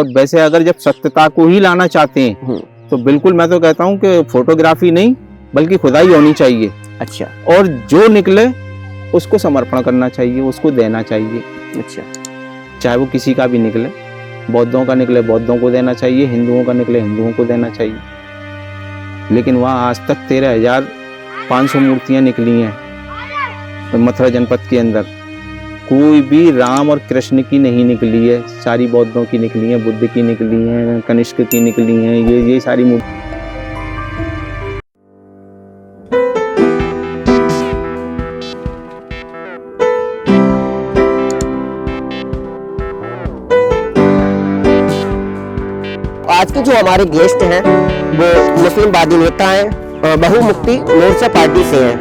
और वैसे अगर जब सत्यता को ही लाना चाहते हैं तो बिल्कुल मैं तो कहता हूँ कि फोटोग्राफी नहीं बल्कि खुदाई होनी चाहिए। अच्छा। और जो निकले उसको समर्पण करना चाहिए, उसको देना चाहिए। अच्छा। चाहे वो किसी का भी निकले, बौद्धों का निकले बौद्धों को देना चाहिए, हिंदुओं का निकले हिंदुओं को देना चाहिए। लेकिन वहाँ आज तक 13,500 मूर्तियाँ निकली हैं मथुरा जनपद के अंदर, कोई भी राम और कृष्ण की नहीं निकली है, सारी बौद्धों की निकली हैं, बुद्ध की निकली हैं, कनिष्क की निकली हैं, ये सारी मूर्ति। आज के जो हमारे गेस्ट हैं वो मुस्लिमवादी नेता हैं, बहुमुक्ति मोर्चा पार्टी से हैं।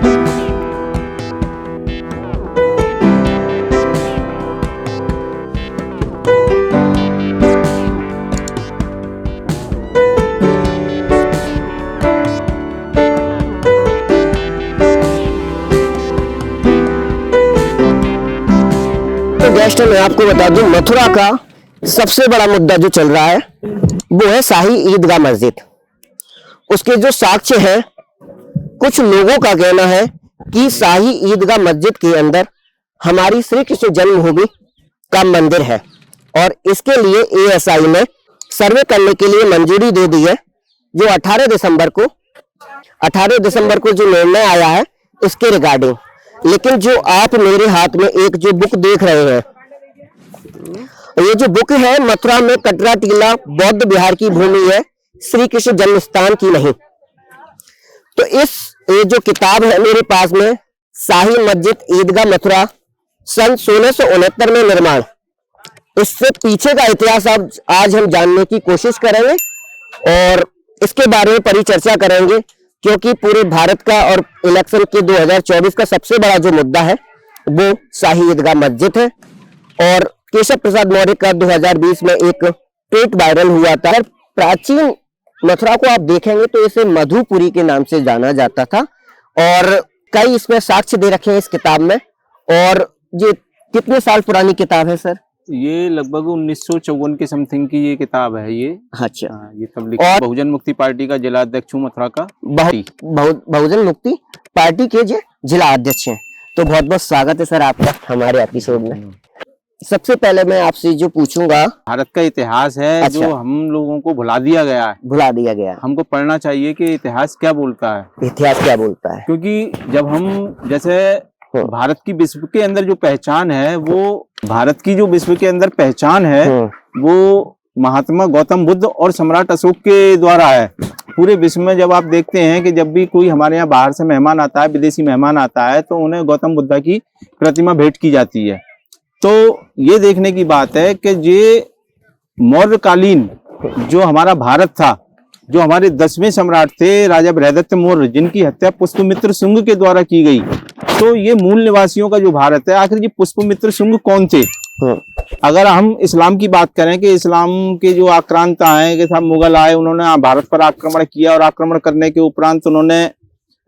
तो गेस्ट मैं आपको बता दूं, मथुरा का सबसे बड़ा मुद्दा जो चल रहा है वो है शाही ईदगाह मस्जिद। उसके जो साक्ष्य है, कुछ लोगों का कहना है कि शाही ईदगाह मस्जिद के अंदर हमारी श्री कृष्ण जन्मभूमि का मंदिर है और इसके लिए एएसआई ने सर्वे करने के लिए मंजूरी दे दी है, जो 18 दिसंबर को जो निर्णय आया है इसके रिगार्डिंग। लेकिन जो आप मेरे हाथ में एक जो बुक देख रहे हैं, ये जो बुक है मथुरा में कटरा टीला बौद्ध विहार की भूमि है, श्री कृष्ण जन्म स्थान की नहीं। तो ये जो किताब है मेरे पास में, शाही मस्जिद ईदगाह मथुरा सन 1669 में निर्माण, इससे पीछे का इतिहास आज हम जानने की कोशिश करेंगे और इसके बारे में परिचर्चा करेंगे, क्योंकि पूरे भारत का और इलेक्शन के 2024 का सबसे बड़ा जो मुद्दा है वो शाही ईदगाह मस्जिद है। और केशव प्रसाद मौर्य का 2020 में एक ट्वीट वायरल हुआ था। प्राचीन मथुरा को आप देखेंगे तो इसे मधुपुरी के नाम से जाना जाता था और कई इसमें साक्ष्य दे रखे हैं इस किताब में। और ये कितने साल पुरानी किताब है सर? ये लगभग 1954 के समथिंग की ये किताब है ये। अच्छा। ये तब और बहुजन मुक्ति पार्टी का जिला अध्यक्ष हूँ मथुरा का। बहुजन मुक्ति पार्टी के जिला अध्यक्ष हैं। तो बहुत बहुत स्वागत है सर आपका हमारे एपिसोड में। सबसे पहले मैं आपसे जो पूछूंगा, भारत का इतिहास है। अच्छा। जो हम लोगों को भुला दिया गया है, हमको पढ़ना चाहिए कि इतिहास क्या बोलता है, क्योंकि जब हम जैसे भारत की विश्व के अंदर जो पहचान है, वो भारत की जो विश्व के अंदर पहचान है वो महात्मा गौतम बुद्ध और सम्राट अशोक के द्वारा है। पूरे विश्व में जब आप देखते हैं कि जब भी कोई हमारे यहाँ बाहर से मेहमान आता है, विदेशी मेहमान आता है, तो उन्हें गौतम बुद्ध की प्रतिमा भेंट की जाती है। तो ये देखने की बात है कि ये मौर्यकालीन जो हमारा भारत था, जो हमारे 10वें सम्राट थे राजा बृहदत्त मौर्य, जिनकी हत्या पुष्पमित्र शुंग के द्वारा की गई, तो ये मूल निवासियों का जो भारत है, आखिर ये पुष्पमित्र शुंग कौन थे? अगर हम इस्लाम की बात करें कि इस्लाम के जो आक्रांता हैं कि सब मुगल आए, उन्होंने भारत पर आक्रमण किया और आक्रमण करने के उपरांत उन्होंने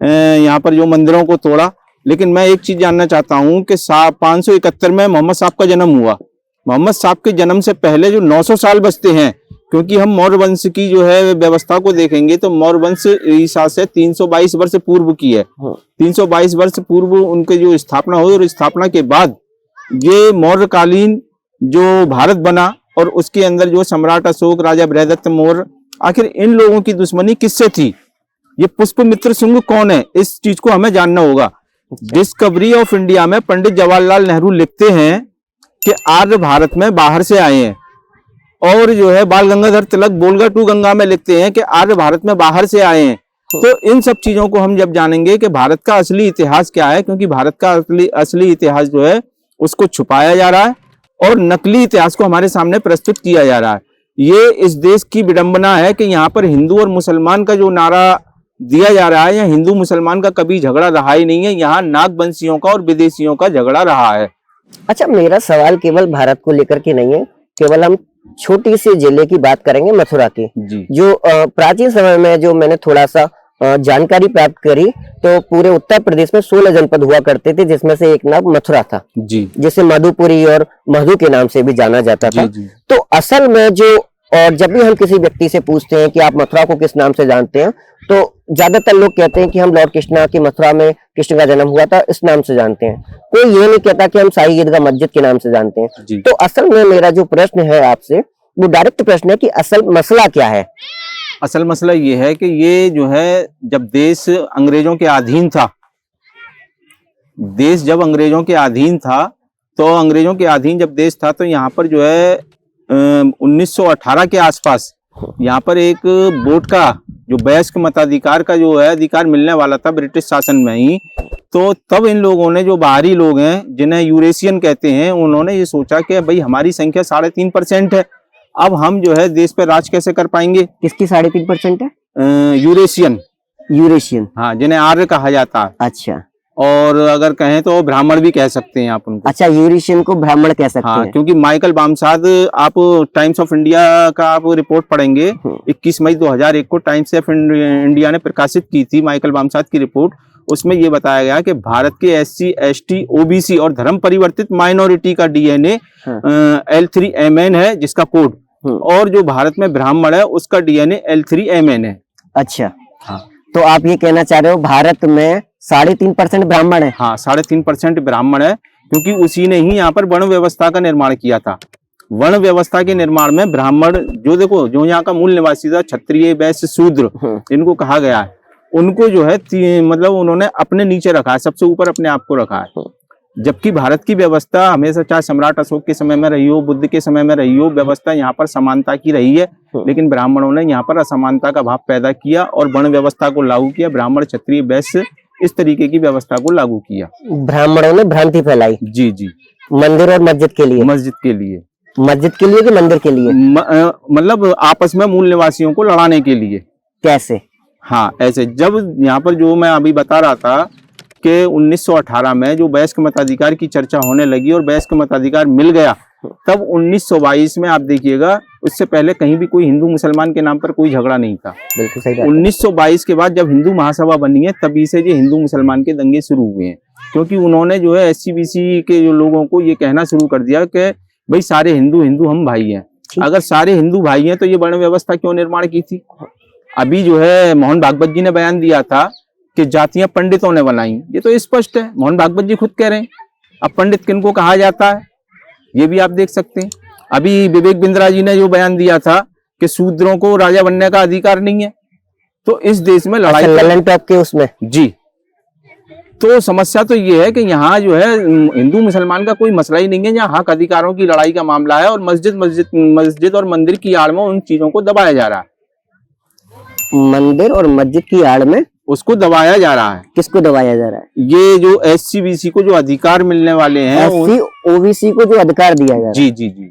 यहाँ पर जो मंदिरों को तोड़ा। लेकिन मैं एक चीज जानना चाहता हूँ कि 571 में मोहम्मद साहब का जन्म हुआ। मोहम्मद साहब के जन्म से पहले जो 900 साल बचते हैं, क्योंकि हम मौर्य वंश की जो है व्यवस्था को देखेंगे तो मौर्य वंश ईसा से 322 वर्ष पूर्व की है। 322 वर्ष पूर्व उनके जो स्थापना हुई और स्थापना के बाद ये मौर्यकालीन जो भारत बना और उसके अंदर जो सम्राट अशोक, राजा बृहदत्त मौर्य, आखिर इन लोगों की दुश्मनी किससे थी? ये पुष्पमित्र शुंग कौन है? इस चीज को हमें जानना होगा। डिस्कवरी ऑफ इंडिया में पंडित जवाहरलाल नेहरू लिखते हैं कि आर्य भारत में बाहर से आए हैं, और जो है बाल गंगाधर तिलक बोलगा टू गंगा में लिखते हैं कि आर्य भारत में बाहर से आए हैं। तो इन सब चीजों को हम जब जानेंगे कि भारत का असली इतिहास क्या है, क्योंकि भारत का असली इतिहास जो है उसको छुपाया जा रहा है और नकली इतिहास को हमारे सामने प्रस्तुत किया जा रहा है। ये इस देश की विडंबना है कि यहाँ पर हिंदू और मुसलमान का जो नारा दिया जा रहा है, या हिंदू मुसलमान का कभी झगड़ा रहा ही नहीं है, यहाँ नागवंशियों का और विदेशियों का झगड़ा रहा है। अच्छा, मेरा सवाल केवल भारत को लेकर के नहीं है, केवल हम छोटी सी जिले की बात करेंगे मथुरा की, जो प्राचीन समय में जो मैंने थोड़ा सा जानकारी प्राप्त करी, तो पूरे उत्तर प्रदेश में 16 जनपद हुआ करते थे, जिसमें से एक नाम मथुरा था जिसे मधुपुरी और मधु के नाम से भी जाना जाता था। तो असल में जो और जब भी हम किसी व्यक्ति से पूछते हैं कि आप मथुरा को किस नाम से जानते हैं, तो ज्यादातर लोग कहते हैं कि हम लॉर्ड कृष्णा की मथुरा में कृष्ण का जन्म हुआ था इस नाम से जानते हैं। कोई ये नहीं कहता कि हम साई ईदगाह मस्जिद के नाम से जानते हैं। तो असल में मेरा जो प्रश्न है आपसे, वो डायरेक्ट प्रश्न है कि असल मसला क्या है। असल मसला ये है कि ये जो है, जब देश अंग्रेजों के अधीन था, देश जब अंग्रेजों के अधीन था, तो अंग्रेजों के अधीन जब देश था, तो यहाँ पर जो है 1918 के आसपास यहाँ पर एक वोट का, जो वयस्क मताधिकार का जो है अधिकार मिलने वाला था ब्रिटिश शासन में ही। तो तब इन लोगों ने, जो बाहरी लोग हैं जिन्हें यूरेशियन कहते हैं, उन्होंने ये सोचा कि भाई हमारी संख्या 3.5% है, अब हम जो है देश पे राज कैसे कर पाएंगे। किसकी 3.5% है? यूरेशियन। यूरेशियन, हाँ, जिन्हें आर्य कहा जाता है। अच्छा। और अगर कहें तो ब्राह्मण भी कह सकते हैं आप उनको। अच्छा, यूरेशियन को ब्राह्मण कह सकते हाँ, हैं। क्योंकि माइकल बामसाद, आप टाइम्स ऑफ इंडिया का आप रिपोर्ट पढ़ेंगे, 21 मई 2001 को टाइम्स ऑफ इंडिया ने प्रकाशित की थी माइकल बामसाद की रिपोर्ट। उसमें ये बताया गया कि भारत के SC, ST, OBC और धर्म परिवर्तित माइनॉरिटी का DNA L3MN है, जिसका कोड, और जो भारत में ब्राह्मण है उसका DNA L3MN है। अच्छा, हाँ। तो आप ये कहना चाह रहे हो भारत में 3.5% ब्राह्मण है? हाँ, 3.5% ब्राह्मण है, क्योंकि उसी ने ही यहाँ पर वर्ण व्यवस्था का निर्माण किया था। वर्ण व्यवस्था के निर्माण में ब्राह्मण, जो देखो, जो यहाँ का मूल निवासी था, क्षत्रिय, वैश्य, शूद्र, इनको कहा गया है, उनको जो है मतलब उन्होंने अपने नीचे रखा है, सबसे ऊपर अपने आप को रखा है। जबकि भारत की व्यवस्था हमेशा, चाहे सम्राट अशोक के समय में रही हो, बुद्ध के समय में रही हो, व्यवस्था यहाँ पर समानता की रही है। लेकिन ब्राह्मणों ने यहाँ पर असमानता का भाव पैदा किया और वर्ण व्यवस्था को लागू किया। ब्राह्मण, क्षत्रिय, वैश्य, इस तरीके की व्यवस्था को लागू किया। ब्राह्मणों ने भ्रांति फैलाई। जी जी। मंदिर और मस्जिद के लिए? मस्जिद के लिए। मस्जिद के लिए कि मंदिर के लिए? मतलब आपस में मूल निवासियों को लड़ाने के लिए। कैसे? हाँ, ऐसे। जब यहाँ पर जो मैं अभी बता रहा था कि 1918 में जो वयस्क मताधिकार की चर्चा होने लगी और वयस्क मताधिकार मिल गया, तब 1922 में आप देखिएगा, उससे पहले कहीं भी कोई हिंदू मुसलमान के नाम पर कोई झगड़ा नहीं था। बिल्कुल सही बात। 1922 के बाद जब हिंदू महासभा बनी है, तभी से जो हिंदू मुसलमान के दंगे शुरू हुए हैं, क्योंकि उन्होंने जो है SC, BC के जो लोगों को ये कहना शुरू कर दिया कि भाई सारे हिंदू हम भाई हैं। अगर सारे हिंदू भाई हैं तो ये वर्ण व्यवस्था क्यों निर्माण की थी। अभी जो है मोहन भागवत जी ने बयान दिया था कि जातियां पंडितों ने बनाई, ये तो स्पष्ट है, मोहन भागवत जी खुद कह रहे हैं। अब पंडित किनको कहा जाता है, ये भी आप देख सकते हैं। अभी विवेक बिंद्रा जी ने जो बयान दिया था कि शूद्रों को राजा बनने का अधिकार नहीं है, तो इस देश में लड़ाई ललन टॉप के उसमें जी। तो समस्या तो ये है कि यहाँ जो है हिंदू मुसलमान का कोई मसला ही नहीं है, यहाँ हक अधिकारों की लड़ाई का मामला है, और मस्जिद और मंदिर की आड़ में उन चीजों को दबाया जा रहा है। मंदिर और मस्जिद की आड़ में उसको दबाया जा रहा है। किसको दबाया जा रहा है? ये जो SC, BC को जो अधिकार मिलने वाले हैं, SC, OBC को जो अधिकार दिया जा रहा है। जी जी जी।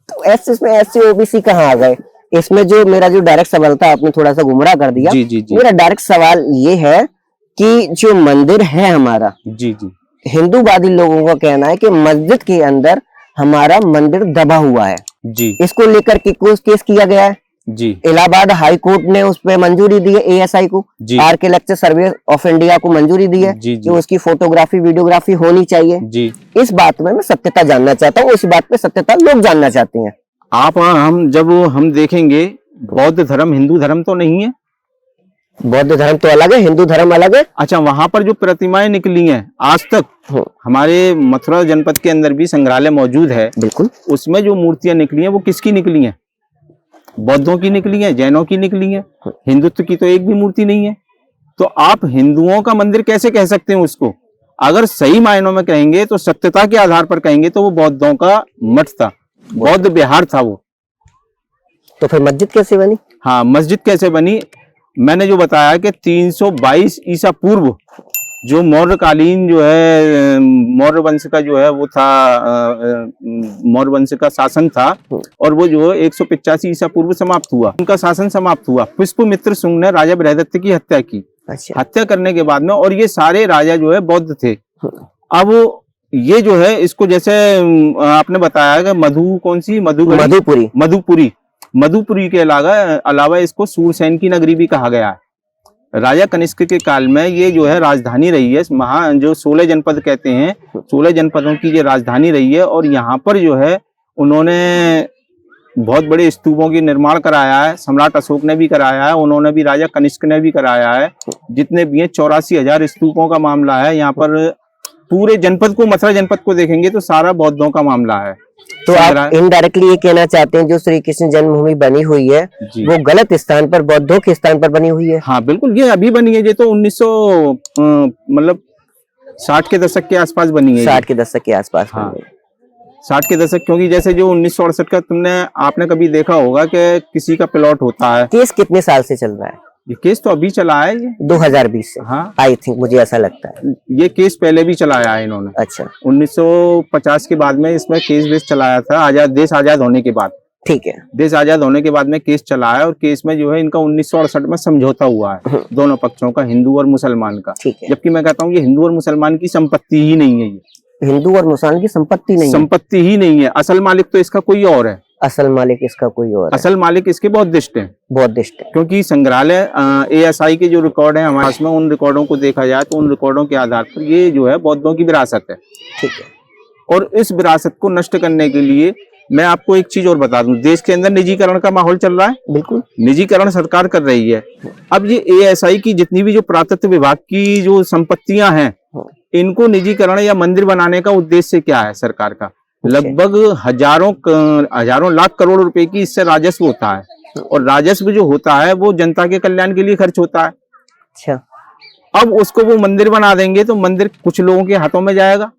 तो इसमें SC, OBC कहाँ आ गए? इसमें जो मेरा जो डायरेक्ट सवाल था, आपने थोड़ा सा गुमराह कर दिया। जी जी जी। मेरा डायरेक्ट सवाल ये है कि जो मंदिर है हमारा, जी जी, हिंदूवादी लोगों का कहना है कि मस्जिद के अंदर हमारा मंदिर दबा हुआ है जी। इसको लेकर के केस किया गया है जी। इलाहाबाद हाई कोर्ट ने उस पर मंजूरी दी है, ASI को, आर्कियोलॉजिकल सर्वे ऑफ इंडिया को मंजूरी दी है कि उसकी फोटोग्राफी वीडियोग्राफी होनी चाहिए जी। इस बात में मैं सत्यता जानना चाहता हूँ, इस बात पे सत्यता लोग जानना चाहते हैं। आप जब हम देखेंगे, बौद्ध धर्म हिंदू धर्म तो नहीं है। बौद्ध धर्म तो अलग है, हिंदू धर्म अलग है। अच्छा, वहां पर जो प्रतिमाएं निकली हैं आज तक, हमारे मथुरा जनपद के अंदर भी संग्रहालय मौजूद है, बिल्कुल, उसमें जो मूर्तियां निकली हैं वो किसकी निकली हैं? बौद्धों की निकली है, जैनों की निकली है, हिंदुत्व की तो एक भी मूर्ति नहीं है। तो आप हिंदुओं का मंदिर कैसे कह सकते हैं उसको? अगर सही मायनों में कहेंगे तो सत्यता के आधार पर कहेंगे तो वो बौद्धों का मठ था, बौद्ध विहार था वो। तो फिर मस्जिद कैसे बनी? हाँ, मस्जिद कैसे बनी? मैंने जो बताया कि 322 ईसा पूर्व जो मौर्यकालीन जो है मौर्य वंश का जो है वो था, मौर्य वंश का शासन था, और वो जो 185 ईसा पूर्व समाप्त हुआ, उनका शासन समाप्त हुआ। पुष्पमित्र शुंग ने राजा बृहदत्त की हत्या की। अच्छा। हत्या करने के बाद में, और ये सारे राजा जो है बौद्ध थे। अब ये जो है इसको, जैसे आपने बताया कि मधुपुरी के अलावा इसको सूरसेन की नगरी भी कहा गया है। राजा कनिष्क के काल में ये जो है राजधानी रही है, जो 16 जनपद कहते हैं, 16 जनपदों की ये राजधानी रही है। और यहाँ पर जो है उन्होंने बहुत बड़े स्तूपों की निर्माण कराया है। सम्राट अशोक ने भी कराया है, उन्होंने भी, राजा कनिष्क ने भी कराया है। जितने भी हैं 84,000 स्तूपों का मामला है। यहाँ पर पूरे जनपद को, मथुरा जनपद को देखेंगे तो सारा बौद्धों का मामला है। तो आप इनडायरेक्टली ये कहना चाहते हैं जो श्री कृष्ण जन्मभूमि बनी हुई है वो गलत स्थान पर, बौद्धों के स्थान पर बनी हुई है? हाँ बिल्कुल, ये अभी बनी है। ये तो 1960 के दशक के आसपास बनी है। 60 के दशक के आसपास। हाँ 60 के दशक, क्योंकि जैसे जो 1968 का आपने कभी देखा होगा कि किसी का प्लॉट होता है। केस कितने साल से चल रहा है? ये केस तो अभी चला है, ये 2020 से। हाँ आई थिंक, मुझे ऐसा लगता है। ये केस पहले भी चलाया है इन्होंने। अच्छा। 1950 के बाद में इसमें केस बेस चलाया था, देश आजाद होने के बाद। ठीक है। देश आजाद होने के बाद में केस चला है, और केस में जो है इनका 1968 में समझौता हुआ है दोनों पक्षों का, हिंदू और मुसलमान का। ठीक है। जबकि मैं कहता हूँ ये हिंदू और मुसलमान की संपत्ति ही नहीं है। ये हिंदू और मुसलमान की संपत्ति नहीं, संपत्ति ही नहीं है। असल मालिक तो इसका कोई और है। असल मालिक इसका कोई और असल मालिक इसके बौद्धिस्ट हैं। बौद्धिस्ट है। क्योंकि संग्रहालय ASI के जो रिकॉर्ड है हमारे पास में, उन रिकॉर्डों को देखा जाए तो उन रिकॉर्डों के आधार पर ये जो है बौद्धों की विरासत है। ठीक है। और इस विरासत को नष्ट करने के लिए मैं आपको एक चीज और बता दूं, देश के अंदर निजीकरण का माहौल चल रहा है। बिल्कुल, निजीकरण सरकार कर रही है। अब ये ASI की जितनी भी जो पुरातत्व विभाग की जो संपत्तियां हैं, इनको निजीकरण या मंदिर बनाने का उद्देश्य क्या है सरकार का? लगभग हजारों लाख करोड़ रुपए की इससे राजस्व होता है, और राजस्व जो होता है वो जनता के कल्याण के लिए खर्च होता है। अच्छा। अब उसको वो मंदिर बना देंगे तो मंदिर कुछ लोगों के हाथों में जाएगा,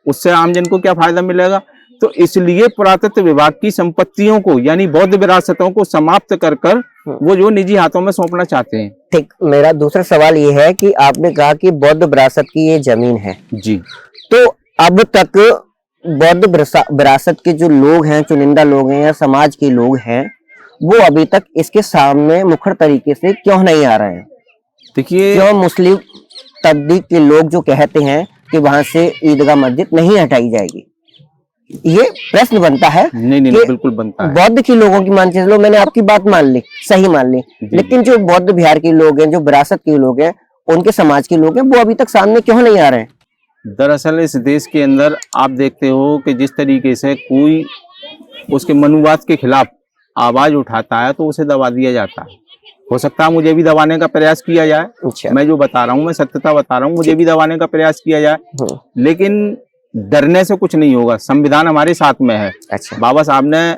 उससे आमजन को क्या फायदा मिलेगा? तो इसलिए पुरातत्व विभाग की संपत्तियों को, यानी बौद्ध विरासतों को समाप्त कर वो जो निजी हाथों में सौंपना चाहते हैं। ठीक। मेरा दूसरा सवाल ये है कि आपने कहा कि बौद्ध विरासत की ये जमीन है जी, तो अब तक बौद्ध विरासत के जो लोग हैं, चुनिंदा लोग हैं या समाज के लोग हैं, वो अभी तक इसके सामने मुखर तरीके से क्यों नहीं आ रहे हैं? देखिए, क्यों मुस्लिम तबलीग के लोग जो कहते हैं कि वहां से ईदगाह मस्जिद नहीं हटाई जाएगी, ये प्रश्न बनता है। नहीं, बिल्कुल बनता है। बौद्ध के लोगों की मान लो, मैंने आपकी बात मान ली, सही मान ली, लेकिन जो बौद्ध बिहार के लोग हैं, जो विरासत के लोग हैं, उनके समाज के लोग हैं, वो अभी तक सामने क्यों नहीं आ रहे हैं? दरअसल इस देश के अंदर आप देखते हो कि जिस तरीके से कोई उसके मनुवाद के खिलाफ आवाज उठाता है तो उसे दबा दिया जाता है। हो सकता है मुझे भी दबाने का प्रयास किया जाए। अच्छा। मैं जो बता रहा हूँ, मैं सत्यता बता रहा हूँ, मुझे भी दबाने का प्रयास किया जाए, लेकिन डरने से कुछ नहीं होगा। संविधान हमारे साथ में है। अच्छा। बाबा साहब ने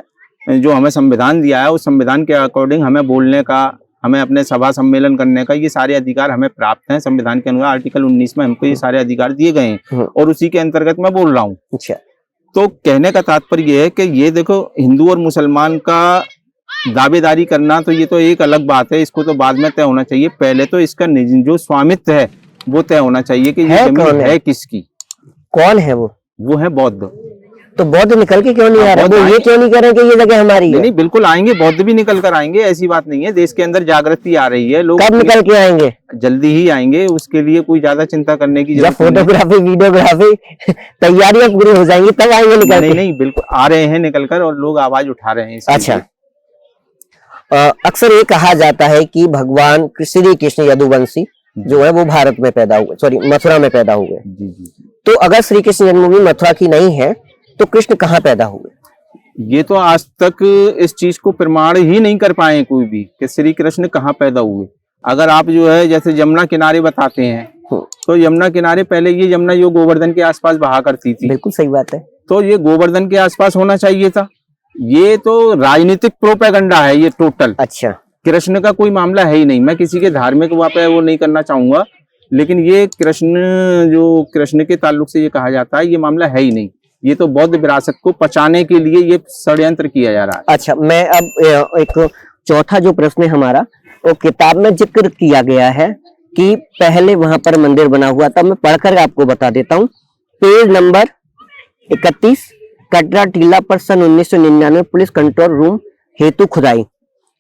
जो हमें संविधान दिया है, उस संविधान के अकॉर्डिंग हमें बोलने का, हमें अपने सभा सम्मेलन करने का, ये सारे अधिकार हमें प्राप्त हैं। संविधान के अनुसार आर्टिकल 19 में हमको ये सारे अधिकार दिए गए हैं, और उसी के अंतर्गत मैं बोल रहा हूँ। अच्छा। तो कहने का तात्पर्य ये है कि ये देखो, हिंदू और मुसलमान का दावेदारी करना तो ये तो एक अलग बात है, इसको तो बाद में तय होना चाहिए। पहले तो इसका जो स्वामित्व है वो तय होना चाहिए कि ये जमीन है किसकी। कौन है वो? वो है बौद्ध। तो बौद्ध निकल के क्यों नहीं आ रहे? वो ये क्यों नहीं कह रहे कि ये जगह हमारी है? नहीं, बिल्कुल आएंगे, बौद्ध भी निकल कर आएंगे, ऐसी बात नहीं है। देश के अंदर जागृति आ रही है। लोग कब निकल के आएंगे? जल्दी ही आएंगे, उसके लिए कोई ज्यादा चिंता करने की जरूरत नहीं। फोटोग्राफी, वीडियोग्राफी तैयारियां पूरी हो जाएंगी तब आएंगे निकल के? नहीं, बिल्कुल आ रहे हैं निकल कर, और लोग आवाज उठा रहे हैं। अच्छा। अक्सर ये कहा जाता है कि भगवान श्री कृष्ण यदुवंशी जो है वो भारत में पैदा हुए, सॉरी मथुरा में पैदा हुए। तो अगर श्री कृष्ण जन्मभूमि मथुरा की नहीं है तो कृष्ण कहाँ पैदा हुए? ये तो आज तक इस चीज को प्रमाण ही नहीं कर पाए कोई भी कि श्री कृष्ण कहाँ पैदा हुए। अगर आप जो है जैसे यमुना किनारे बताते हैं, तो यमुना किनारे पहले ये यमुना जो गोवर्धन के आसपास बहा करती थी। बिल्कुल सही बात है। तो ये गोवर्धन के आसपास होना चाहिए था। ये तो राजनीतिक प्रोपेगेंडा है ये टोटल। अच्छा। कृष्ण का कोई मामला है ही नहीं। मैं किसी के धार्मिक वहाँ पे वो नहीं करना चाहूंगा, लेकिन ये कृष्ण के ताल्लुक से ये कहा जाता है, ये मामला है ही नहीं। ये तो बौद्ध विरासत को पचाने के लिए ये षड्यंत्र किया जा रहा है। अच्छा, मैं अब एक चौथा जो प्रश्न है हमारा, वो किताब में जिक्र किया गया है कि पहले वहां पर मंदिर बना हुआ था। मैं पढ़कर आपको बता देता हूँ। पेज नंबर 31, कटरा टीला पर सन 1999 पुलिस कंट्रोल रूम हेतु खुदाई।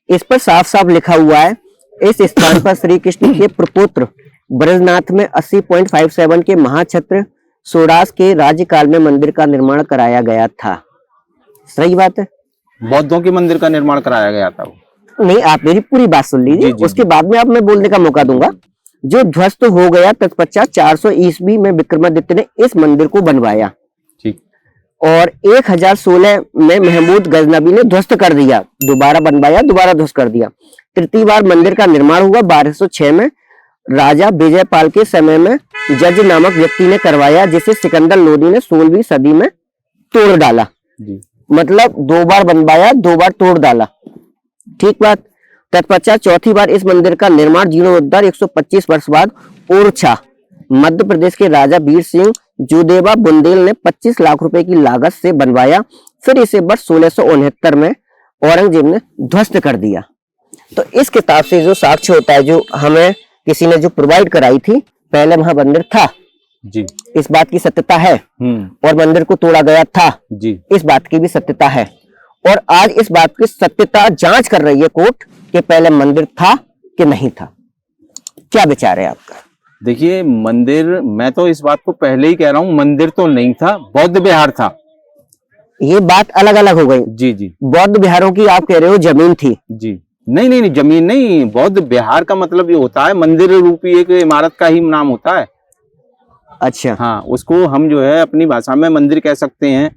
इस पर साफ साफ लिखा हुआ है, इस स्थान पर श्री कृष्ण के प्रपुत्र ब्रजनाथ में 80.57 के महाक्षत्र सोडास के राज्यकाल में मंदिर का निर्माण कराया गया था। सही बात है? बौद्धों के मंदिर का निर्माण कराया गया था वो। नहीं, आप मेरी पूरी बात सुन लीजिए, उसके बाद में आप मैं बोलने का मौका दूंगा। जो ध्वस्त हो गया तत्पश्चात 400 ईस्वी में विक्रमादित्य ने इस मंदिर को बनवाया। ठीक। और 1016 में महमूद गजनबी ने ध्वस्त कर दिया, दोबारा बनवाया, दोबारा ध्वस्त कर दिया। तृतीय बार मंदिर का निर्माण हुआ 1206 में राजा विजयपाल के समय में जज नामक व्यक्ति ने करवाया, जिसे सिकंदर लोदी ने 16वीं सदी में तोड़ डाला जी। मतलब 2 बार बनवाया, 2 बार तोड़ डाला, ठीक बात। तत्पश्चात चौथी बार इस मंदिर का निर्माण जीर्णोद्धार 125 वर्ष बाद ओरछा मध्य प्रदेश के राजा वीर सिंह जुदेवा बुंदेल ने 25 लाख रुपए की लागत से बनवाया। फिर इसे वर्ष 1669 में औरंगजेब ने ध्वस्त कर दिया। तो इस किताब से जो साक्ष्य होता है, जो हमें किसी ने जो प्रोवाइड कराई थी, पहले वहां मंदिर था जी, इस बात की सत्यता है, और मंदिर को तोड़ा गया था जी, इस बात की भी सत्यता है। और आज इस बात की सत्यता जांच कर रही है कोर्ट कि पहले मंदिर था कि नहीं था। क्या विचार है आपका? देखिए, मंदिर, मैं तो इस बात को पहले ही कह रहा हूँ, मंदिर तो नहीं था, बौद्ध विहार था। ये बात अलग अलग हो गई जी जी। बौद्ध विहारों की आप कह रहे हो जमीन थी जी, नहीं नहीं नहीं, जमीन नहीं, बौद्ध विहार का मतलब ये होता है मंदिर रूपी एक इमारत का ही नाम होता है। अच्छा, हाँ, उसको हम जो है अपनी भाषा में मंदिर कह सकते हैं,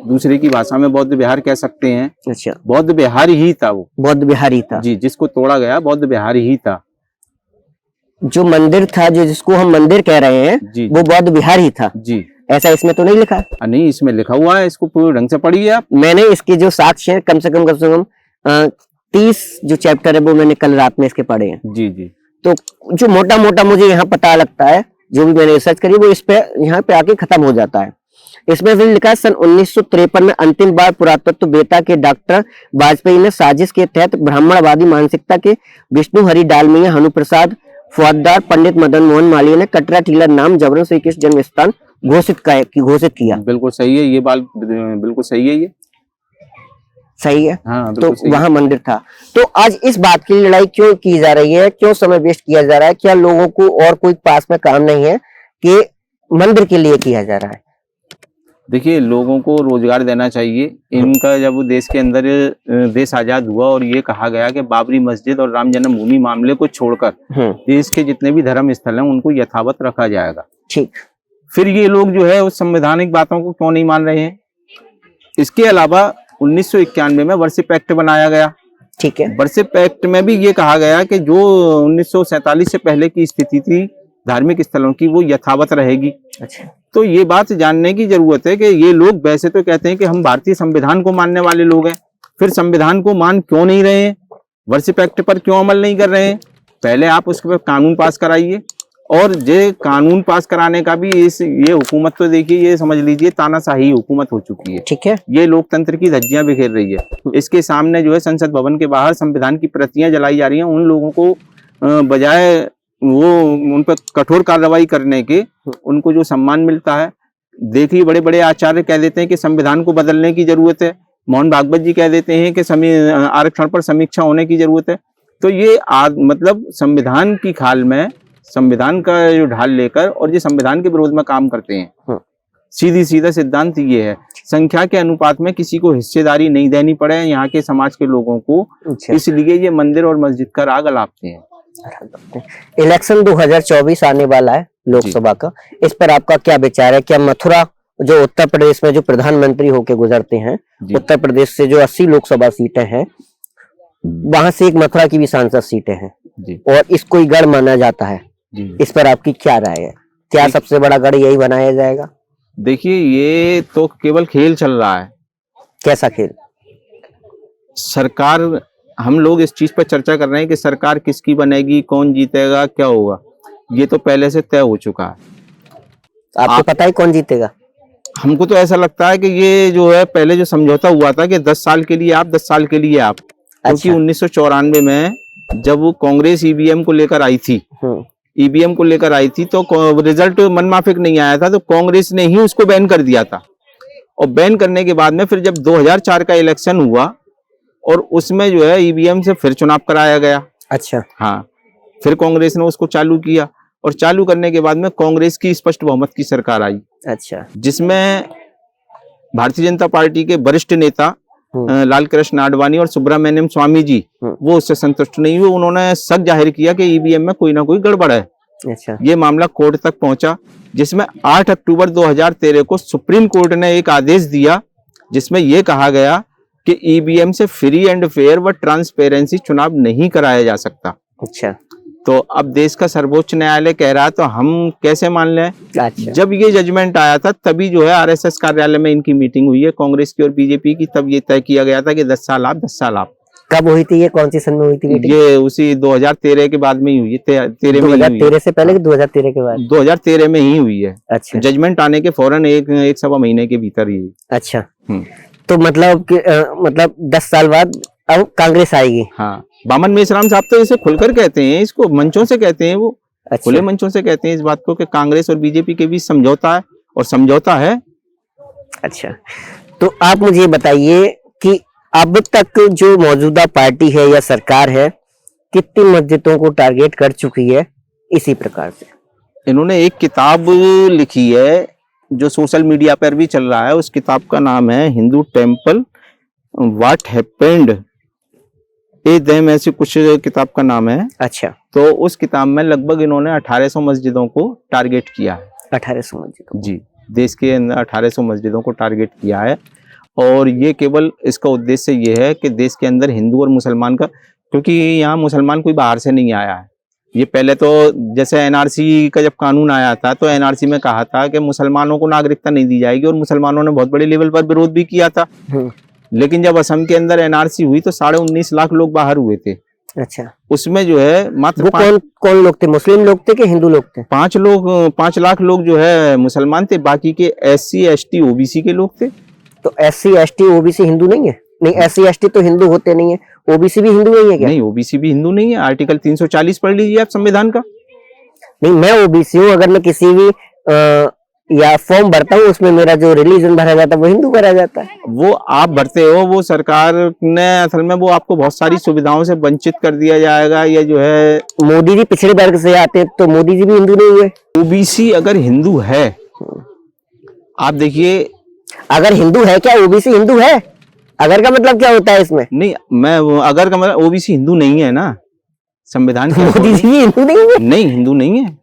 दूसरे की भाषा में बौद्ध विहार कह सकते हैं। अच्छा, बौद्ध विहार ही था वो, बौद्ध विहार ही था जी, जिसको तोड़ा गया बौद्ध विहार ही था। जो मंदिर था, जो जिसको हम मंदिर कह रहे हैं जी, वो बौद्ध विहार ही था जी। ऐसा इसमें तो नहीं लिखा? नहीं, इसमें लिखा हुआ है, इसको पूरे ढंग से पढ़िए आप। मैंने इसके जो साक्ष्य कम से कम 30 जो चैप्टर है वो मैंने कल रात में इसके पढ़े हैं जी जी। तो जो मोटा मोटा मुझे यहाँ पता लगता है, जो भी मैंने रिसर्च करी, वो इस पे यहाँ पे आके खत्म हो जाता है। इसमें फिर लिखा है सन 1953 में अंतिम बार पुरातत्व वेत्ता के डॉक्टर वाजपेयी ने साजिश के तहत ब्राह्मणवादी मानसिकता के विष्णु हरि डालमिया, हनुप्रसाद फौजदार, पंडित मदन मोहन मालवीय ने कटरा टीला नाम जबरन श्री कृष्ण जन्म स्थान घोषित किया। बिल्कुल सही है ये बात, बिल्कुल सही है, ये सही है। हाँ, तो वहां मंदिर था। तो आज इस बात की लड़ाई क्यों की जा रही है, क्यों समय वेस्ट किया जा रहा है? क्या लोगों को और कोई पास में काम नहीं है कि मंदिर के लिए किया जा रहा है? देखिए, लोगों को रोजगार देना चाहिए। इनका जब देश के अंदर देश आजाद हुआ और ये कहा गया कि बाबरी मस्जिद और राम जन्मभूमि मामले को छोड़कर देश के जितने भी धर्म स्थल हैं उनको यथावत रखा जाएगा, ठीक। फिर ये लोग जो है उस संवैधानिक बातों को क्यों नहीं मान रहे हैं? इसके अलावा 1991 में वर्सिप एक्ट बनाया गया, ठीक है। वर्सिप एक्ट में भी ये कहा गया कि जो 1947 से पहले की स्थिति थी धार्मिक स्थलों की, वो यथावत रहेगी। अच्छा। तो ये बात जानने की जरूरत है कि ये लोग वैसे तो कहते हैं कि हम भारतीय संविधान को मानने वाले लोग हैं, फिर संविधान को मान क्यों नहीं रहे हैं? वर्सिप एक्ट पर क्यों अमल नहीं कर रहे हैं? पहले आप उसके पर कानून पास कराइए। और ये कानून पास कराने का भी ये हुकूमत तो देखिए, ये समझ लीजिए तानाशाही हुकूमत हो चुकी है, ठीक है। ये लोकतंत्र की धज्जियां बिखेर रही है। इसके सामने जो है संसद भवन के बाहर संविधान की प्रतियां जलाई जा रही हैं। उन लोगों को बजाय वो उन पर कठोर कार्रवाई करने के उनको जो सम्मान मिलता है, देखिए बड़े बड़े आचार्य कह देते हैं कि संविधान को बदलने की जरूरत है। मोहन भागवत जी कह देते हैं कि आरक्षण पर समीक्षा होने की जरूरत है। तो ये मतलब संविधान की खाल में संविधान का जो ढाल लेकर और ये संविधान के विरोध में काम करते हैं। सीधी सीधा सिद्धांत ये है, संख्या के अनुपात में किसी को हिस्सेदारी नहीं देनी पड़े यहाँ के समाज के लोगों को, इसलिए ये मंदिर और मस्जिद का राग अलापते हैं। इलेक्शन 2024 आने वाला है लोकसभा का, इस पर आपका क्या विचार है? क्या मथुरा जो उत्तर प्रदेश में जो प्रधानमंत्री होके गुजरते हैं, उत्तर प्रदेश से जो 80 लोकसभा सीटें हैं, वहां से एक मथुरा की भी सांसद सीटें हैं और इसको ही गढ़ माना जाता है, इस पर आपकी क्या राय है? क्या सबसे बड़ा गढ़ यही बनाया जाएगा? देखिए, ये तो केवल खेल चल रहा है। कैसा खेल? सरकार, हम लोग इस चीज पर चर्चा कर रहे हैं कि सरकार किसकी बनेगी, कौन जीतेगा, क्या होगा, ये तो पहले से तय हो चुका है। आपको पता है कौन जीतेगा? हमको तो ऐसा लगता है कि ये जो है पहले जो समझौता हुआ था कि 10 साल के लिए आप, 10 साल के लिए आप, क्योंकि 1994 में जब वो कांग्रेस ईवीएम को लेकर आई थी, ईवीएम को लेकर आई थी, तो रिजल्ट मनमाफिक नहीं आया था, तो कांग्रेस ने ही उसको बैन कर दिया था। और बैन करने के बाद में फिर जब 2004 का इलेक्शन हुआ और उसमें जो है ईवीएम से फिर चुनाव कराया गया। अच्छा। हाँ, फिर कांग्रेस ने उसको चालू किया और चालू करने के बाद में कांग्रेस की स्पष्ट बहुमत की सरकार आई। अच्छा। जिसमें भारतीय जनता पार्टी के वरिष्ठ नेता लाल कृष्ण आडवाणी और सुब्रमण्यम स्वामी जी वो उससे संतुष्ट नहीं हुए। उन्होंने शक जाहिर किया कि ईवीएम में कोई ना कोई गड़बड़ है। अच्छा। ये मामला कोर्ट तक पहुंचा, जिसमें 8 अक्टूबर 2013 को सुप्रीम कोर्ट ने एक आदेश दिया जिसमें यह कहा गया कि ईवीएम से फ्री एंड फेयर व ट्रांसपेरेंसी चुनाव नहीं कराया जा सकता। अच्छा। तो अब देश का सर्वोच्च न्यायालय कह रहा है तो हम कैसे मान लें? अच्छा। जब ये जजमेंट आया था तभी जो है आरएसएस कार्यालय में इनकी मीटिंग हुई है कांग्रेस की और बीजेपी की, तब ये तय किया गया था कि 10 साल आप 10 साल आप। कब हुई थी ये, कौन सी सन में हुई थी मीटिंग? ये उसी 2013 के बाद में ही हुई है, 2013 से पहले कि 2013 के बाद? 2013 में ही हुई है। अच्छा। जजमेंट आने के फौरन एक सवा महीने के भीतर ही। अच्छा। तो मतलब मतलब 10 साल बाद अब कांग्रेस आएगी। हाँ, बामन मेश्राम साहब तो इसे खुलकर कहते हैं, इसको मंचों से कहते हैं, वो अच्छा। खुले मंचों से कहते हैं इस बात को कि कांग्रेस और बीजेपी के बीच समझौता है और समझौता है। अच्छा, तो आप मुझे बताइए कि अब तक जो मौजूदा पार्टी है या सरकार है कितनी मस्जिदों को टारगेट कर चुकी है? इसी प्रकार से इन्होंने एक किताब लिखी है जो सोशल मीडिया पर भी चल रहा है, उस किताब का नाम है Hindu temple what happened A them, ऐसी कुछ किताब का नाम है। अच्छा। तो उस किताब में लगभग इन्होंने 1800 मस्जिदों को टारगेट किया है। 1800 मस्जिदों? जी, देश के अंदर 1800 मस्जिदों को टारगेट किया है। और ये केवल इसका उद्देश्य ये है कि देश के अंदर हिंदू और मुसलमान का, क्योंकि यहाँ मुसलमान कोई बाहर से नहीं आया है। ये पहले तो जैसे एनआरसी का जब कानून आया था तो एनआरसी में कहा था कि मुसलमानों को नागरिकता नहीं दी जाएगी और मुसलमानों ने बहुत बड़े लेवल पर विरोध भी किया था। लेकिन जब असम के अंदर एनआरसी हुई तो 19.5 लाख लोग बाहर हुए थे। अच्छा। उसमें जो है मात्र कौन लोग थे? मुस्लिम लोग थे कि हिंदू लोग थे? 5 लाख लोग जो है मुसलमान थे, बाकी के SC ST OBC के लोग थे। तो SC ST OBC हिंदू नहीं है? नहीं, SC ST तो हिंदू होते नहीं है, OBC भी हिंदू नहीं है क्या? नहीं, OBC भी हिंदू नहीं है। आर्टिकल 340 पढ़ लीजिए आप संविधान का। नहीं, मैं OBC हूँ, अगर मैं किसी भी या फॉर्म भरता हूँ उसमें मेरा जो रिलीजन भरा जाता है वो हिंदू भरा जाता है। वो आप भरते हो, वो सरकार ने असल में वो आपको बहुत सारी सुविधाओं से वंचित कर दिया जाएगा। ये जो है मोदी जी पिछड़े वर्ग से आते हैं तो मोदी जी भी हिंदू नहीं हुए? OBC अगर हिंदू है, आप देखिए, अगर हिंदू है क्या OBC हिंदू है? अगर का मतलब क्या होता है इसमें? नहीं, मैं अगर का मतलब OBC हिंदू नहीं है ना, संविधान मोदी जी हिंदू नहीं है? नहीं, हिंदू नहीं है।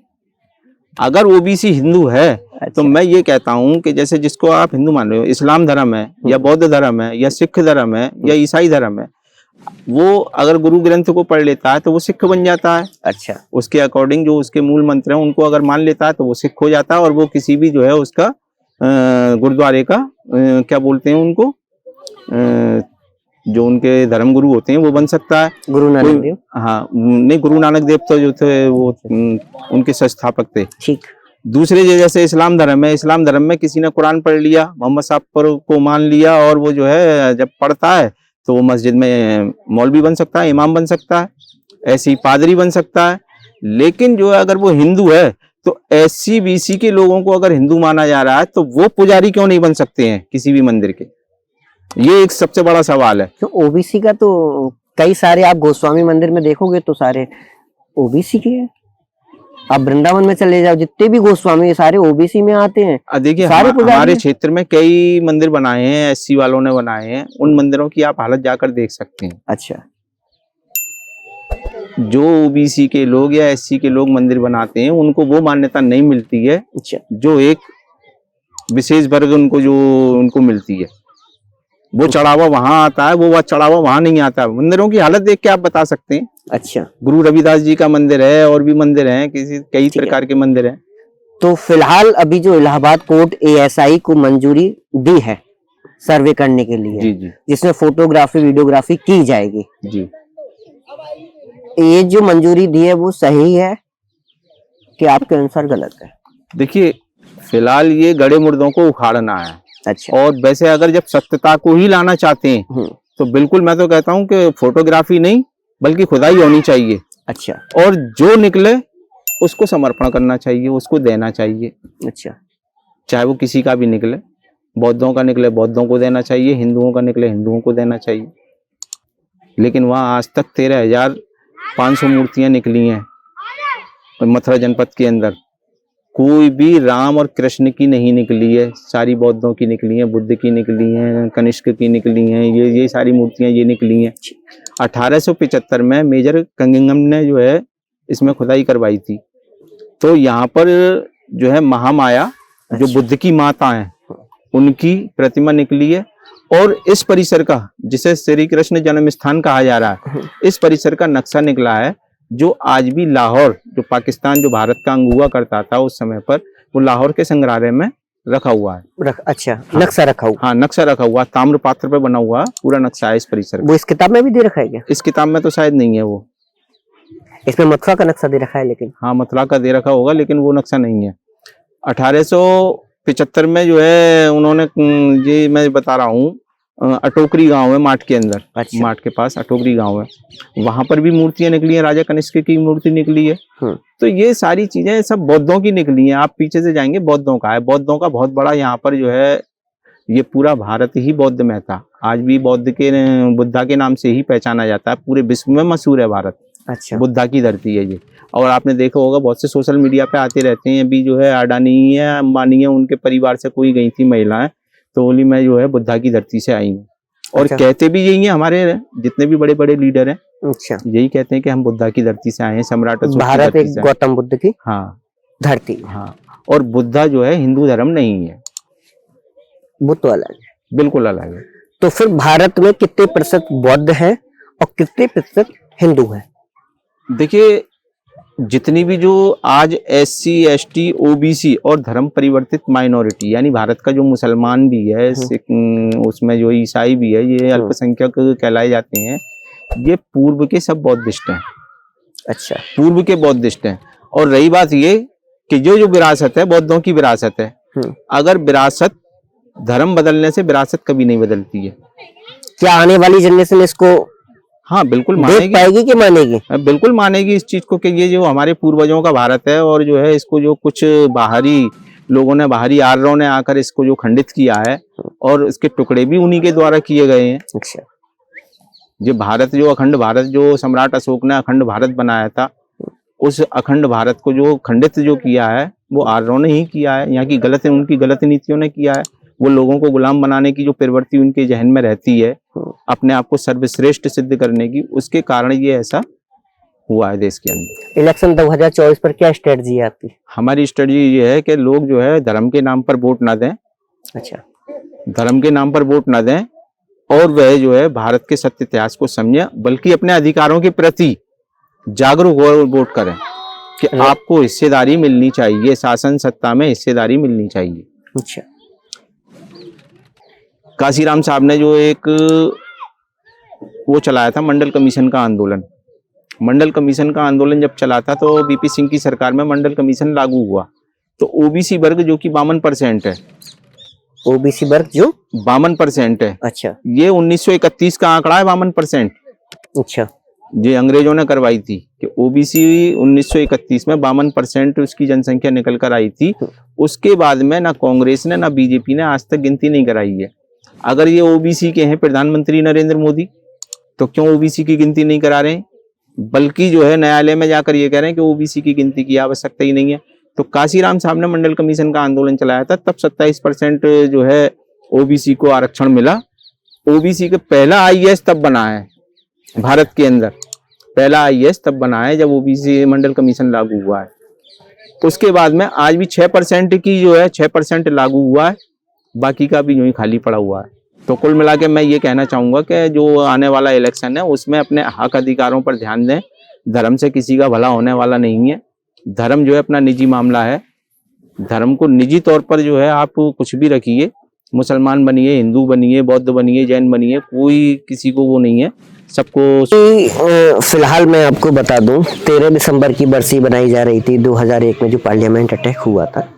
अगर OBC हिंदू है तो मैं ये कहता हूं कि जैसे जिसको आप हिंदू मान रहे हो, इस्लाम धर्म है या बौद्ध धर्म है या सिख धर्म है या ईसाई धर्म है, वो अगर गुरु ग्रंथ को पढ़ लेता है तो वो सिख बन जाता है। अच्छा। उसके अकॉर्डिंग जो उसके मूल मंत्र हैं उनको अगर मान लेता है तो वो सिख हो जाता है और वो किसी भी जो है उसका गुरुद्वारे का क्या बोलते हैं उनको, जो उनके धर्म गुरु होते हैं वो बन सकता है। गुरु नानक देव? हाँ, नहीं, गुरु नानक देव तो जो थे वो उनके संस्थापक थे। ठीक। दूसरे जैसे इस्लाम धर्म है, इस्लाम धर्म में किसी ने कुरान पढ़ लिया, मोहम्मद साहब को मान लिया और वो जो है जब पढ़ता है तो वो मस्जिद में मौलवी बन सकता है, इमाम बन सकता है, ऐसी पादरी बन सकता है। लेकिन जो है अगर वो हिंदू है तो SC BC के लोगों को अगर हिंदू माना जा रहा है तो वो पुजारी क्यों नहीं बन सकते हैं किसी भी मंदिर के? ये एक सबसे बड़ा सवाल है। तो OBC का तो कई सारे आप गोस्वामी मंदिर में देखोगे तो सारे OBC के हैं। आप वृंदावन में चले जाओ, जितने भी गोस्वामी सारे OBC में आते हैं। देखिए, हमारे क्षेत्र में कई मंदिर बनाए हैं, SC वालों ने बनाए हैं। उन मंदिरों की आप हालत जाकर देख सकते हैं। अच्छा। जो OBC के लोग या SC के लोग मंदिर बनाते हैं उनको वो मान्यता नहीं मिलती है। अच्छा। जो एक विशेष वर्ग उनको मिलती है, वो चढ़ावा वहां आता है, वो चढ़ावा वहां नहीं आता। मंदिरों की हालत देख के आप बता सकते हैं। अच्छा। गुरु रविदास जी का मंदिर है और भी मंदिर हैं, कई प्रकार के मंदिर हैं। तो फिलहाल अभी जो इलाहाबाद कोर्ट ASI को मंजूरी दी है सर्वे करने के लिए, जी जी, जिसमें फोटोग्राफी वीडियोग्राफी की जाएगी जी, ये जो मंजूरी दी है वो सही है कि आपके अनुसार गलत है? देखिए, फिलहाल ये गड़े मुर्दों को उखाड़ना है। अच्छा। और वैसे अगर जब सत्यता को ही लाना चाहते हैं तो बिल्कुल मैं तो कहता हूं कि फोटोग्राफी नहीं बल्कि खुदाई होनी चाहिए। अच्छा। और जो निकले उसको समर्पण करना चाहिए, उसको देना चाहिए। अच्छा। चाहे वो किसी का भी निकले, बौद्धों का निकले बौद्धों को देना चाहिए, हिंदुओं का निकले हिंदुओं को देना चाहिए। लेकिन वहां आज तक 13,500 मूर्तियां निकली हैं मथुरा जनपद के अंदर। कोई भी राम और कृष्ण की नहीं निकली है, सारी बौद्धों की निकली हैं, बुद्ध की निकली हैं, कनिष्क की निकली हैं, ये सारी मूर्तियां ये निकली हैं। 1875 में मेजर कंगिंगम ने जो है इसमें खुदाई करवाई थी। तो यहाँ पर जो है महामाया, जो बुद्ध की माता है, उनकी प्रतिमा निकली है। और इस परिसर का, जिसे श्री कृष्ण जन्म स्थान कहा जा रहा है, इस परिसर का नक्शा निकला है, जो आज भी लाहौर, जो पाकिस्तान, जो भारत का अंग हुआ करता था उस समय पर, वो लाहौर के संग्रहालय में रखा हुआ है। अच्छा, हाँ, नक्शा रखा हुआ। हाँ, नक्शा रखा हुआ, ताम्र पात्र पे बना हुआ पूरा नक्शा है इस परिसर। वो इस किताब में भी दे रखा है क्या? इस किताब में तो शायद नहीं है वो। इसमें मथुरा का नक्शा दे रखा है, लेकिन हाँ, मथुरा का दे रखा होगा, लेकिन वो नक्शा नहीं है। 1875 में जो है उन्होंने, ये मैं बता रहा हूँ, अटोकरी गांव है माट के अंदर। अच्छा। माट के पास अटोकरी गांव है, वहां पर भी मूर्तियां निकली हैं, राजा कनिष्क की मूर्ति निकली है। तो ये सारी चीजें सब बौद्धों की निकली हैं। आप पीछे से जाएंगे, बौद्धों का है, बौद्धों का बहुत बड़ा यहाँ पर जो है, ये पूरा भारत ही बौद्ध में था। आज भी बुद्धा के नाम से ही पहचाना जाता है, पूरे विश्व में मशहूर है भारत। अच्छा। बुद्धा की धरती है ये। और आपने देखा होगा, बहुत से सोशल मीडिया पे आते रहते हैं। अभी जो है अडानी है, अंबानी है, उनके परिवार से कोई गई थी महिलाएं, तो बोली मैं जो है बुद्धा की धरती से आई हूँ। और अच्छा। कहते भी यही है, हमारे जितने भी बड़े बड़े लीडर हैं, अच्छा, यही कहते हैं कि हम बुद्धा की धरती से आए हैं, सम्राट भारत एक गौतम बुद्ध की, हाँ, धरती। हाँ, और बुद्धा जो है हिंदू धर्म नहीं है, बुद्ध तो अलग है, बिल्कुल अलग है। तो फिर भारत में कितने प्रतिशत बौद्ध है और कितने प्रतिशत हिंदू है? देखिए, जितनी भी जो आज SC ST OBC और धर्म परिवर्तित माइनॉरिटी, यानी भारत का जो मुसलमान भी है, उसमें जो ईसाई भी है, ये अल्पसंख्यक कहलाए जाते हैं, ये पूर्व के सब बौद्धिस्ट हैं। अच्छा, पूर्व के बौद्धिस्ट हैं। और रही बात ये कि जो विरासत है, बौद्धों की विरासत है, अगर विरासत, धर्म बदलने से विरासत कभी नहीं बदलती है। क्या आने वाली जनरेशन इसको, हाँ, बिल्कुल मानेगी, पाएगी कि मानेगी? बिल्कुल मानेगी इस चीज को कि ये जो हमारे पूर्वजों का भारत है, और जो है इसको जो कुछ बाहरी लोगों ने, बाहरी आर्यों ने आकर इसको जो खंडित किया है, और इसके टुकड़े भी उन्हीं के द्वारा किए गए हैं। अच्छा, जो भारत, जो अखंड भारत, जो सम्राट अशोक ने अखंड भारत बनाया था, उस अखंड भारत को जो खंडित जो किया है, वो आर्यों ने ही किया है। यहाँ की गलत, उनकी गलत नीतियों ने किया है। वो लोगों को गुलाम बनाने की जो प्रवृत्ति उनके जहन में रहती है, अपने आप को सर्वश्रेष्ठ सिद्ध करने की, उसके कारण ये ऐसा हुआ है देश के अंदर। इलेक्शन 2024 पर क्या स्ट्रेटजी है आपकी? हमारी स्ट्रेटजी ये है कि लोग जो है धर्म के नाम पर वोट ना दें। अच्छा, धर्म के नाम पर वोट ना दें, और वह जो है भारत के सत्य इतिहास को समझे, बल्कि अपने अधिकारों के प्रति जागरूक हो, वोट करें कि आपको हिस्सेदारी मिलनी चाहिए, शासन सत्ता में हिस्सेदारी मिलनी चाहिए। अच्छा, काशीराम साहब ने जो एक वो चलाया था, मंडल कमीशन का आंदोलन। मंडल कमीशन का आंदोलन जब चला था, तो बीपी सिंह की सरकार में मंडल कमीशन लागू हुआ। तो ओबीसी वर्ग जो कि 52% है, ओबीसी वर्ग जो 52% है। अच्छा, ये 1931 का आंकड़ा है, 52%। अच्छा, ये अंग्रेजों ने करवाई थी कि ओबीसी 1931 में 52% उसकी जनसंख्या निकल कर आई थी। उसके बाद में ना कांग्रेस ने ना बीजेपी ने आज तक गिनती नहीं कराई है। अगर ये ओबीसी के हैं प्रधानमंत्री नरेंद्र मोदी, तो क्यों ओबीसी की गिनती नहीं करा रहे हैं? बल्कि जो है न्यायालय में जाकर ये कह रहे हैं कि ओबीसी की गिनती की आवश्यकता ही नहीं है। तो काशीराम साहब ने मंडल कमीशन का आंदोलन चलाया था, तब 27% जो है ओबीसी को आरक्षण मिला। ओबीसी का पहला IAS तब बना है भारत के अंदर, पहला IAS तब बना है जब ओबीसी मंडल कमीशन लागू हुआ है। उसके बाद में आज भी 6% की जो है 6% लागू हुआ है, बाकी का भी यूं ही खाली पड़ा हुआ है। तो कुल मिला के मैं ये कहना चाहूंगा कि जो आने वाला इलेक्शन है, उसमें अपने हक अधिकारों पर ध्यान दें। धर्म से किसी का भला होने वाला नहीं है। धर्म जो है अपना निजी मामला है। धर्म को निजी तौर पर जो है आप कुछ भी रखिए, मुसलमान बनिए, हिंदू बनिए, बौद्ध बनिए, जैन बनिए, कोई किसी को वो नहीं है, सबको। फिलहाल मैं आपको बता दूं, 13 दिसंबर की बरसी बनाई जा रही थी 2001 में, जो पार्लियामेंट अटैक हुआ था।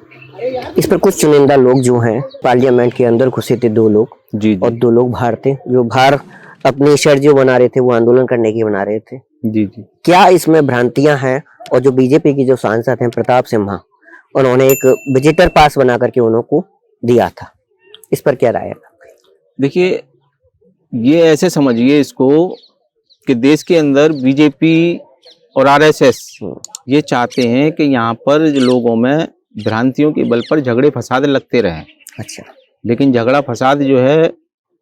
इस पर कुछ चुनिंदा लोग जो हैं पार्लियामेंट के अंदर घुसे थे, 2 लोग जी, और 2 लोग बाहर थे। जो बाहर अपनी शर्त जो बना रहे थे, वो आंदोलन करने की बना रहे थे। जी जी, क्या इसमें भ्रांतियां हैं? और जो बीजेपी की जो सांसद हैं प्रताप सिम्हा, उन्होंने एक विजिटर पास बना करके उनको दिया था, इस पर क्या राय है? देखिए, ये ऐसे समझिए इसको कि देश के अंदर बीजेपी और RSS ये चाहते हैं कि यहाँ पर लोगों में भ्रांतियों के बल पर झगड़े फसाद लगते रहें। अच्छा, लेकिन झगड़ा फसाद जो है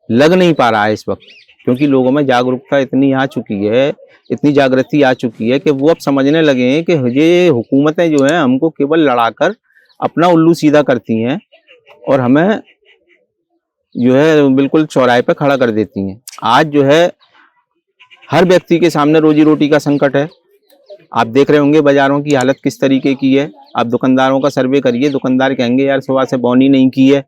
लग नहीं पा रहा है इस वक्त, क्योंकि लोगों में जागरूकता इतनी आ चुकी है, इतनी जागृति आ चुकी है कि वो अब समझने लगे हैं कि ये हुकूमतें जो है हमको केवल लड़ाकर अपना उल्लू सीधा करती हैं और हमें जो है बिल्कुल चौराहे पे खड़ा कर देती हैं। आज जो है हर व्यक्ति के सामने रोजी रोटी का संकट है। आप देख रहे होंगे बाजारों की हालत किस तरीके की है। आप दुकानदारों का सर्वे करिए, दुकानदार कहेंगे यार सुबह से बौनी नहीं की है।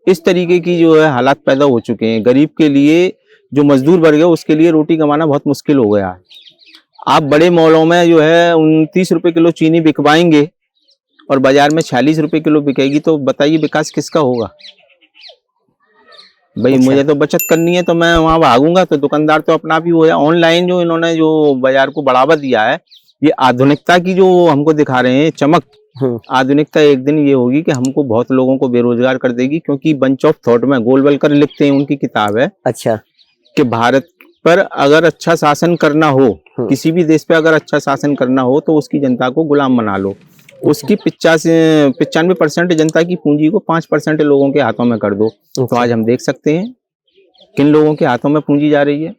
इस तरीके की जो है हालात पैदा हो चुके हैं। गरीब के लिए, जो मजदूर वर्ग है उसके लिए रोटी कमाना बहुत मुश्किल हो गया है। आप बड़े मॉलों में जो है 29 रुपए किलो चीनी बिकवाएंगे और बाजार में 46 रुपए किलो बिकेगी, तो बताइए विकास किसका होगा भाई? अच्छा। मुझे तो बचत करनी है तो मैं वहां भागूंगा, तो दुकानदार तो अपना भी हो जाए। ऑनलाइन जो इन्होंने जो बाजार को बढ़ावा दिया है, ये आधुनिकता की जो हमको दिखा रहे हैं चमक, आधुनिकता एक दिन ये होगी कि हमको बहुत लोगों को बेरोजगार कर देगी। क्योंकि बंच ऑफ थॉट में गोलवलकर लिखते हैं, उनकी किताब है अच्छा, कि भारत पर अगर अच्छा शासन करना हो, किसी भी देश पे अगर अच्छा शासन करना हो तो उसकी जनता को गुलाम बना लो। उसकी 95% जनता की पूंजी को 5% लोगों के हाथों में कर दो। तो आज हम देख सकते हैं किन लोगों के हाथों में पूंजी जा रही है।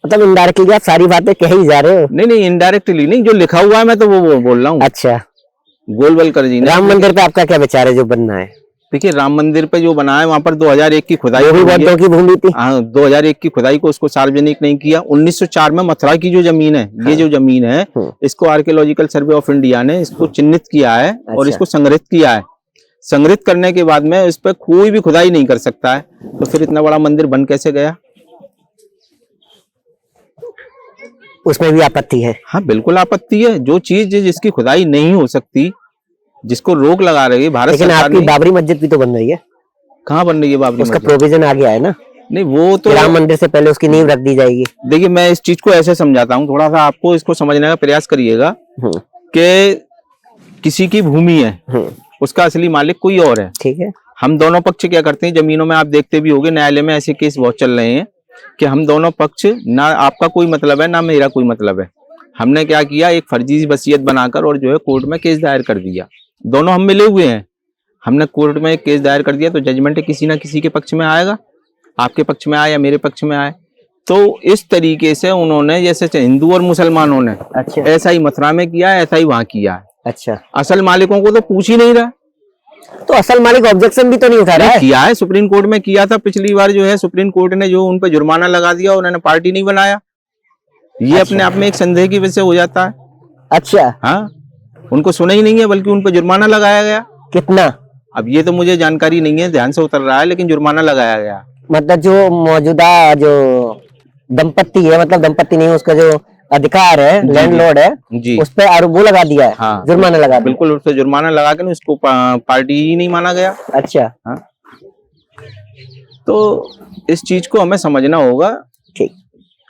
मतलब इनडायरेक्टली आप सारी बातें कह ही जा रहे हो। नहीं इनडायरेक्टली नहीं, जो लिखा हुआ है मैं तो वो बोल रहा हूँ। अच्छा, गोलवलकर जी ने। राम मंदिर पे आपका क्या विचार है जो बनना है? देखिए राम मंदिर पे जो बना है वहां पर 2001 की खुदाई भी बौद्धों की भूमि थी। हाँ, 2001 की खुदाई को उसको सार्वजनिक नहीं किया। 1904 में मथुरा की जो जमीन है, ये जो जमीन है, इसको आर्कियोलॉजिकल सर्वे ऑफ इंडिया ने इसको चिन्हित किया है और इसको संग्रहित किया है। संग्रहित करने के बाद में इस पर कोई भी खुदाई नहीं कर सकता है, तो फिर इतना बड़ा मंदिर बन कैसे गया? उसमें भी आपत्ति है। हाँ बिल्कुल आपत्ति है। जो चीज जिसकी खुदाई नहीं हो सकती, जिसको रोक लगा रही है भारत सरकार। लेकिन आपकी बाबरी मस्जिद भी तो बन रही है। कहाँ बन रही है बाबरी मस्जिद? उसका प्रोविजन आ गया है ना। नहीं वो तो राम मंदिर से पहले उसकी नींव रख दी जाएगी। देखिए मैं इस चीज को ऐसे समझाता हूँ, थोड़ा सा आपको इसको समझने का प्रयास करिएगा कि किसी की भूमि है, उसका असली मालिक कोई और है। ठीक है। हम दोनों पक्ष क्या करते हैं जमीनों में, आप देखते भी होंगे न्यायालय में ऐसे केस बहुत चल रहे हैं कि हम दोनों पक्ष, ना आपका कोई मतलब है ना मेरा कोई मतलब है। हमने क्या किया, एक फर्जी वसीयत बनाकर और जो है कोर्ट में केस दायर कर दिया। दोनों हम मिले हुए हैं, हमने कोर्ट में एक केस दायर कर दिया, तो जजमेंट किसी ना किसी के पक्ष में आएगा, आपके पक्ष में आए या मेरे पक्ष में आए। तो इस तरीके से उन्होंने, जैसे हिंदू और मुसलमानों ने, अच्छा, ऐसा ही मथुरा में किया है, ऐसा ही वहां किया है। अच्छा, असल मालिकों को तो पूछ ही नहीं रहा। तो असल मालिक ऑब्जेक्शन भी तो नहीं उठा रहा है। किया है, सुप्रीम कोर्ट में किया था पिछली बार, जो है सुप्रीम कोर्ट ने जो उन पर जुर्माना लगा दिया, उन्होंने पार्टी नहीं बनाया। ये अच्छा। अपने आप में एक संदेह की वजह से हो जाता है। अच्छा, हाँ, उनको सुना ही नहीं है, बल्कि उन पर जुर्माना लगाया गया। कितना? अब ये तो मुझे जानकारी नहीं है, ध्यान से उतर रहा है, लेकिन जुर्माना लगाया गया। मतलब जो मौजूदा जो दंपत्ति है, मतलब दंपत्ति नहीं, उसका जो अधिकार है, लैंडलॉर्ड है जी, उस पर आरोप वो लगा दिया है। हाँ, जुर्माना लगा दिया। बिल्कुल, उस पर जुर्माना लगा के उसको पार्टी ही नहीं माना गया। अच्छा, हाँ, तो इस चीज को हमें समझना होगा। ठीक।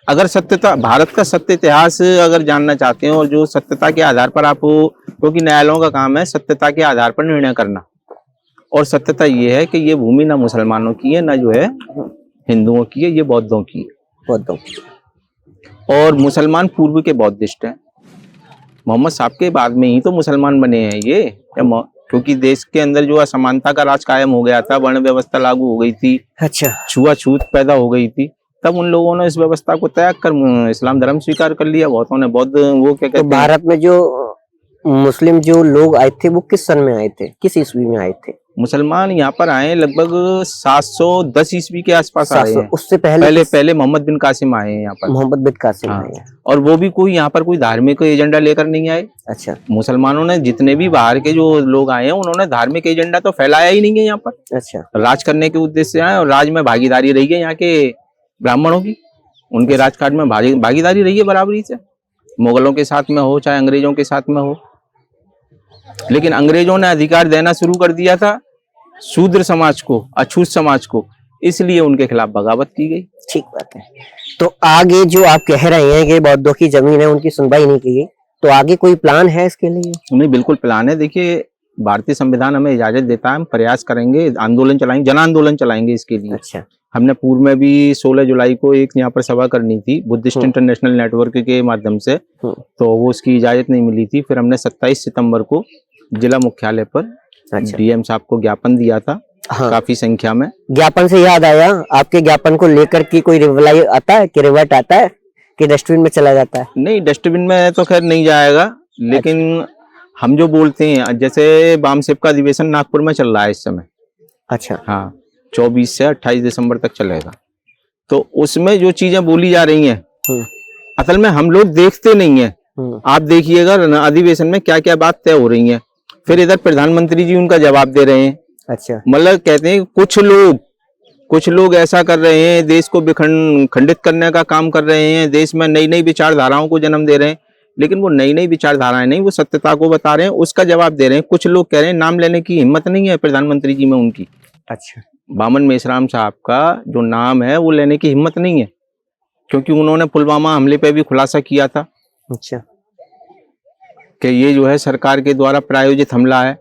अगर सत्यता, भारत का सत्य इतिहास अगर जानना चाहते हैं, और जो सत्यता के आधार पर आप, क्योंकि न्यायालयों का काम है सत्यता के आधार पर निर्णय करना, और सत्यता ये है कि ये भूमि ना मुसलमानों की है, ना जो है हिंदुओं की है, ये बौद्धों की है। बौद्धों की। और मुसलमान पूर्व के बौद्धिस्ट हैं। मोहम्मद साहब के बाद में ही तो मुसलमान बने हैं ये, क्योंकि देश के अंदर जो असमानता का राज कायम हो गया था, वर्ण व्यवस्था लागू हो गई थी, अच्छा, छुआछूत पैदा हो गई थी, तब उन लोगों ने इस व्यवस्था को त्याग कर इस्लाम धर्म स्वीकार कर लिया। बहुतों ने बौद्ध, वो क्या कहते हैं। भारत में जो मुस्लिम जो लोग आए थे वो किस सन में आए थे, किस ईस्वी में आए थे? मुसलमान यहाँ पर आए लगभग 710 ईस्वी के आसपास आए हैं। उससे पहले मोहम्मद बिन कासिम आए हैं यहाँ पर। मोहम्मद बिन कासिम हाँ, आए हैं। और वो भी कोई यहाँ पर कोई धार्मिक एजेंडा लेकर नहीं आए। अच्छा, मुसलमानों ने, जितने भी बाहर के जो लोग आए हैं, उन्होंने धार्मिक एजेंडा तो फैलाया ही नहीं है यहाँ पर। अच्छा, राज करने के उद्देश्य से आए, और राज में भागीदारी रही है यहाँ के ब्राह्मणों की, उनके राजकाज में भागीदारी रही है बराबरी से, मुगलों के साथ में हो चाहे अंग्रेजों के साथ में हो। लेकिन अंग्रेजों ने अधिकार देना शुरू कर दिया था शूद्र समाज को, अछूत समाज को, इसलिए उनके खिलाफ बगावत की गई। ठीक बात है। तो आगे जो आप कह रहे हैं कि बौद्धों की जमीन है, उनकी सुनवाई नहीं की गई, तो आगे कोई प्लान है इसके लिए? नहीं, बिल्कुल प्लान है। देखिए भारतीय संविधान हमें इजाजत देता है, हम प्रयास करेंगे, आंदोलन चलाएंगे, जन आंदोलन चलाएंगे इसके लिए। अच्छा, हमने पूर्व में भी 16 जुलाई को एक यहाँ पर सभा करनी थी बुद्धिस्ट इंटरनेशनल नेटवर्क के माध्यम से, तो वो उसकी इजाजत नहीं मिली थी। फिर हमने 27 सितंबर को जिला मुख्यालय पर डीएम साहब को ज्ञापन दिया था। हाँ। काफी संख्या में। ज्ञापन से याद आया, आपके ज्ञापन को लेकर की कोई रिप्लाई आता है कि रिवर्ट आता है कि डस्टबिन में चला जाता है? नहीं, डस्टबिन में तो खैर नहीं जाएगा, लेकिन हम जो बोलते हैं, जैसे बामसेप का अधिवेशन नागपुर में चल रहा है इस समय। अच्छा। हाँ, 24 से 28 दिसंबर तक चलेगा। तो उसमें जो चीजें बोली जा रही हैं, असल में हम लोग देखते नहीं है। आप देखिएगा अधिवेशन में क्या क्या बात तय हो रही है, फिर इधर प्रधानमंत्री जी उनका जवाब दे रहे हैं। अच्छा। मतलब कहते हैं कुछ लोग ऐसा कर रहे हैं, देश को खंडित करने का काम कर रहे हैं, देश में नई नई विचारधाराओं को जन्म दे रहे हैं, लेकिन वो नई नई विचारधाराएं नहीं, वो सत्यता को बता रहे हैं, उसका जवाब दे रहे हैं। कुछ लोग कह रहे हैं नाम लेने की हिम्मत नहीं है प्रधानमंत्री जी में उनकी। अच्छा। बामन मेश्राम साहब का जो नाम है वो लेने की हिम्मत नहीं है, क्योंकि उन्होंने पुलवामा हमले पे भी खुलासा किया था। अच्छा। कि ये जो है सरकार के द्वारा प्रायोजित हमला है,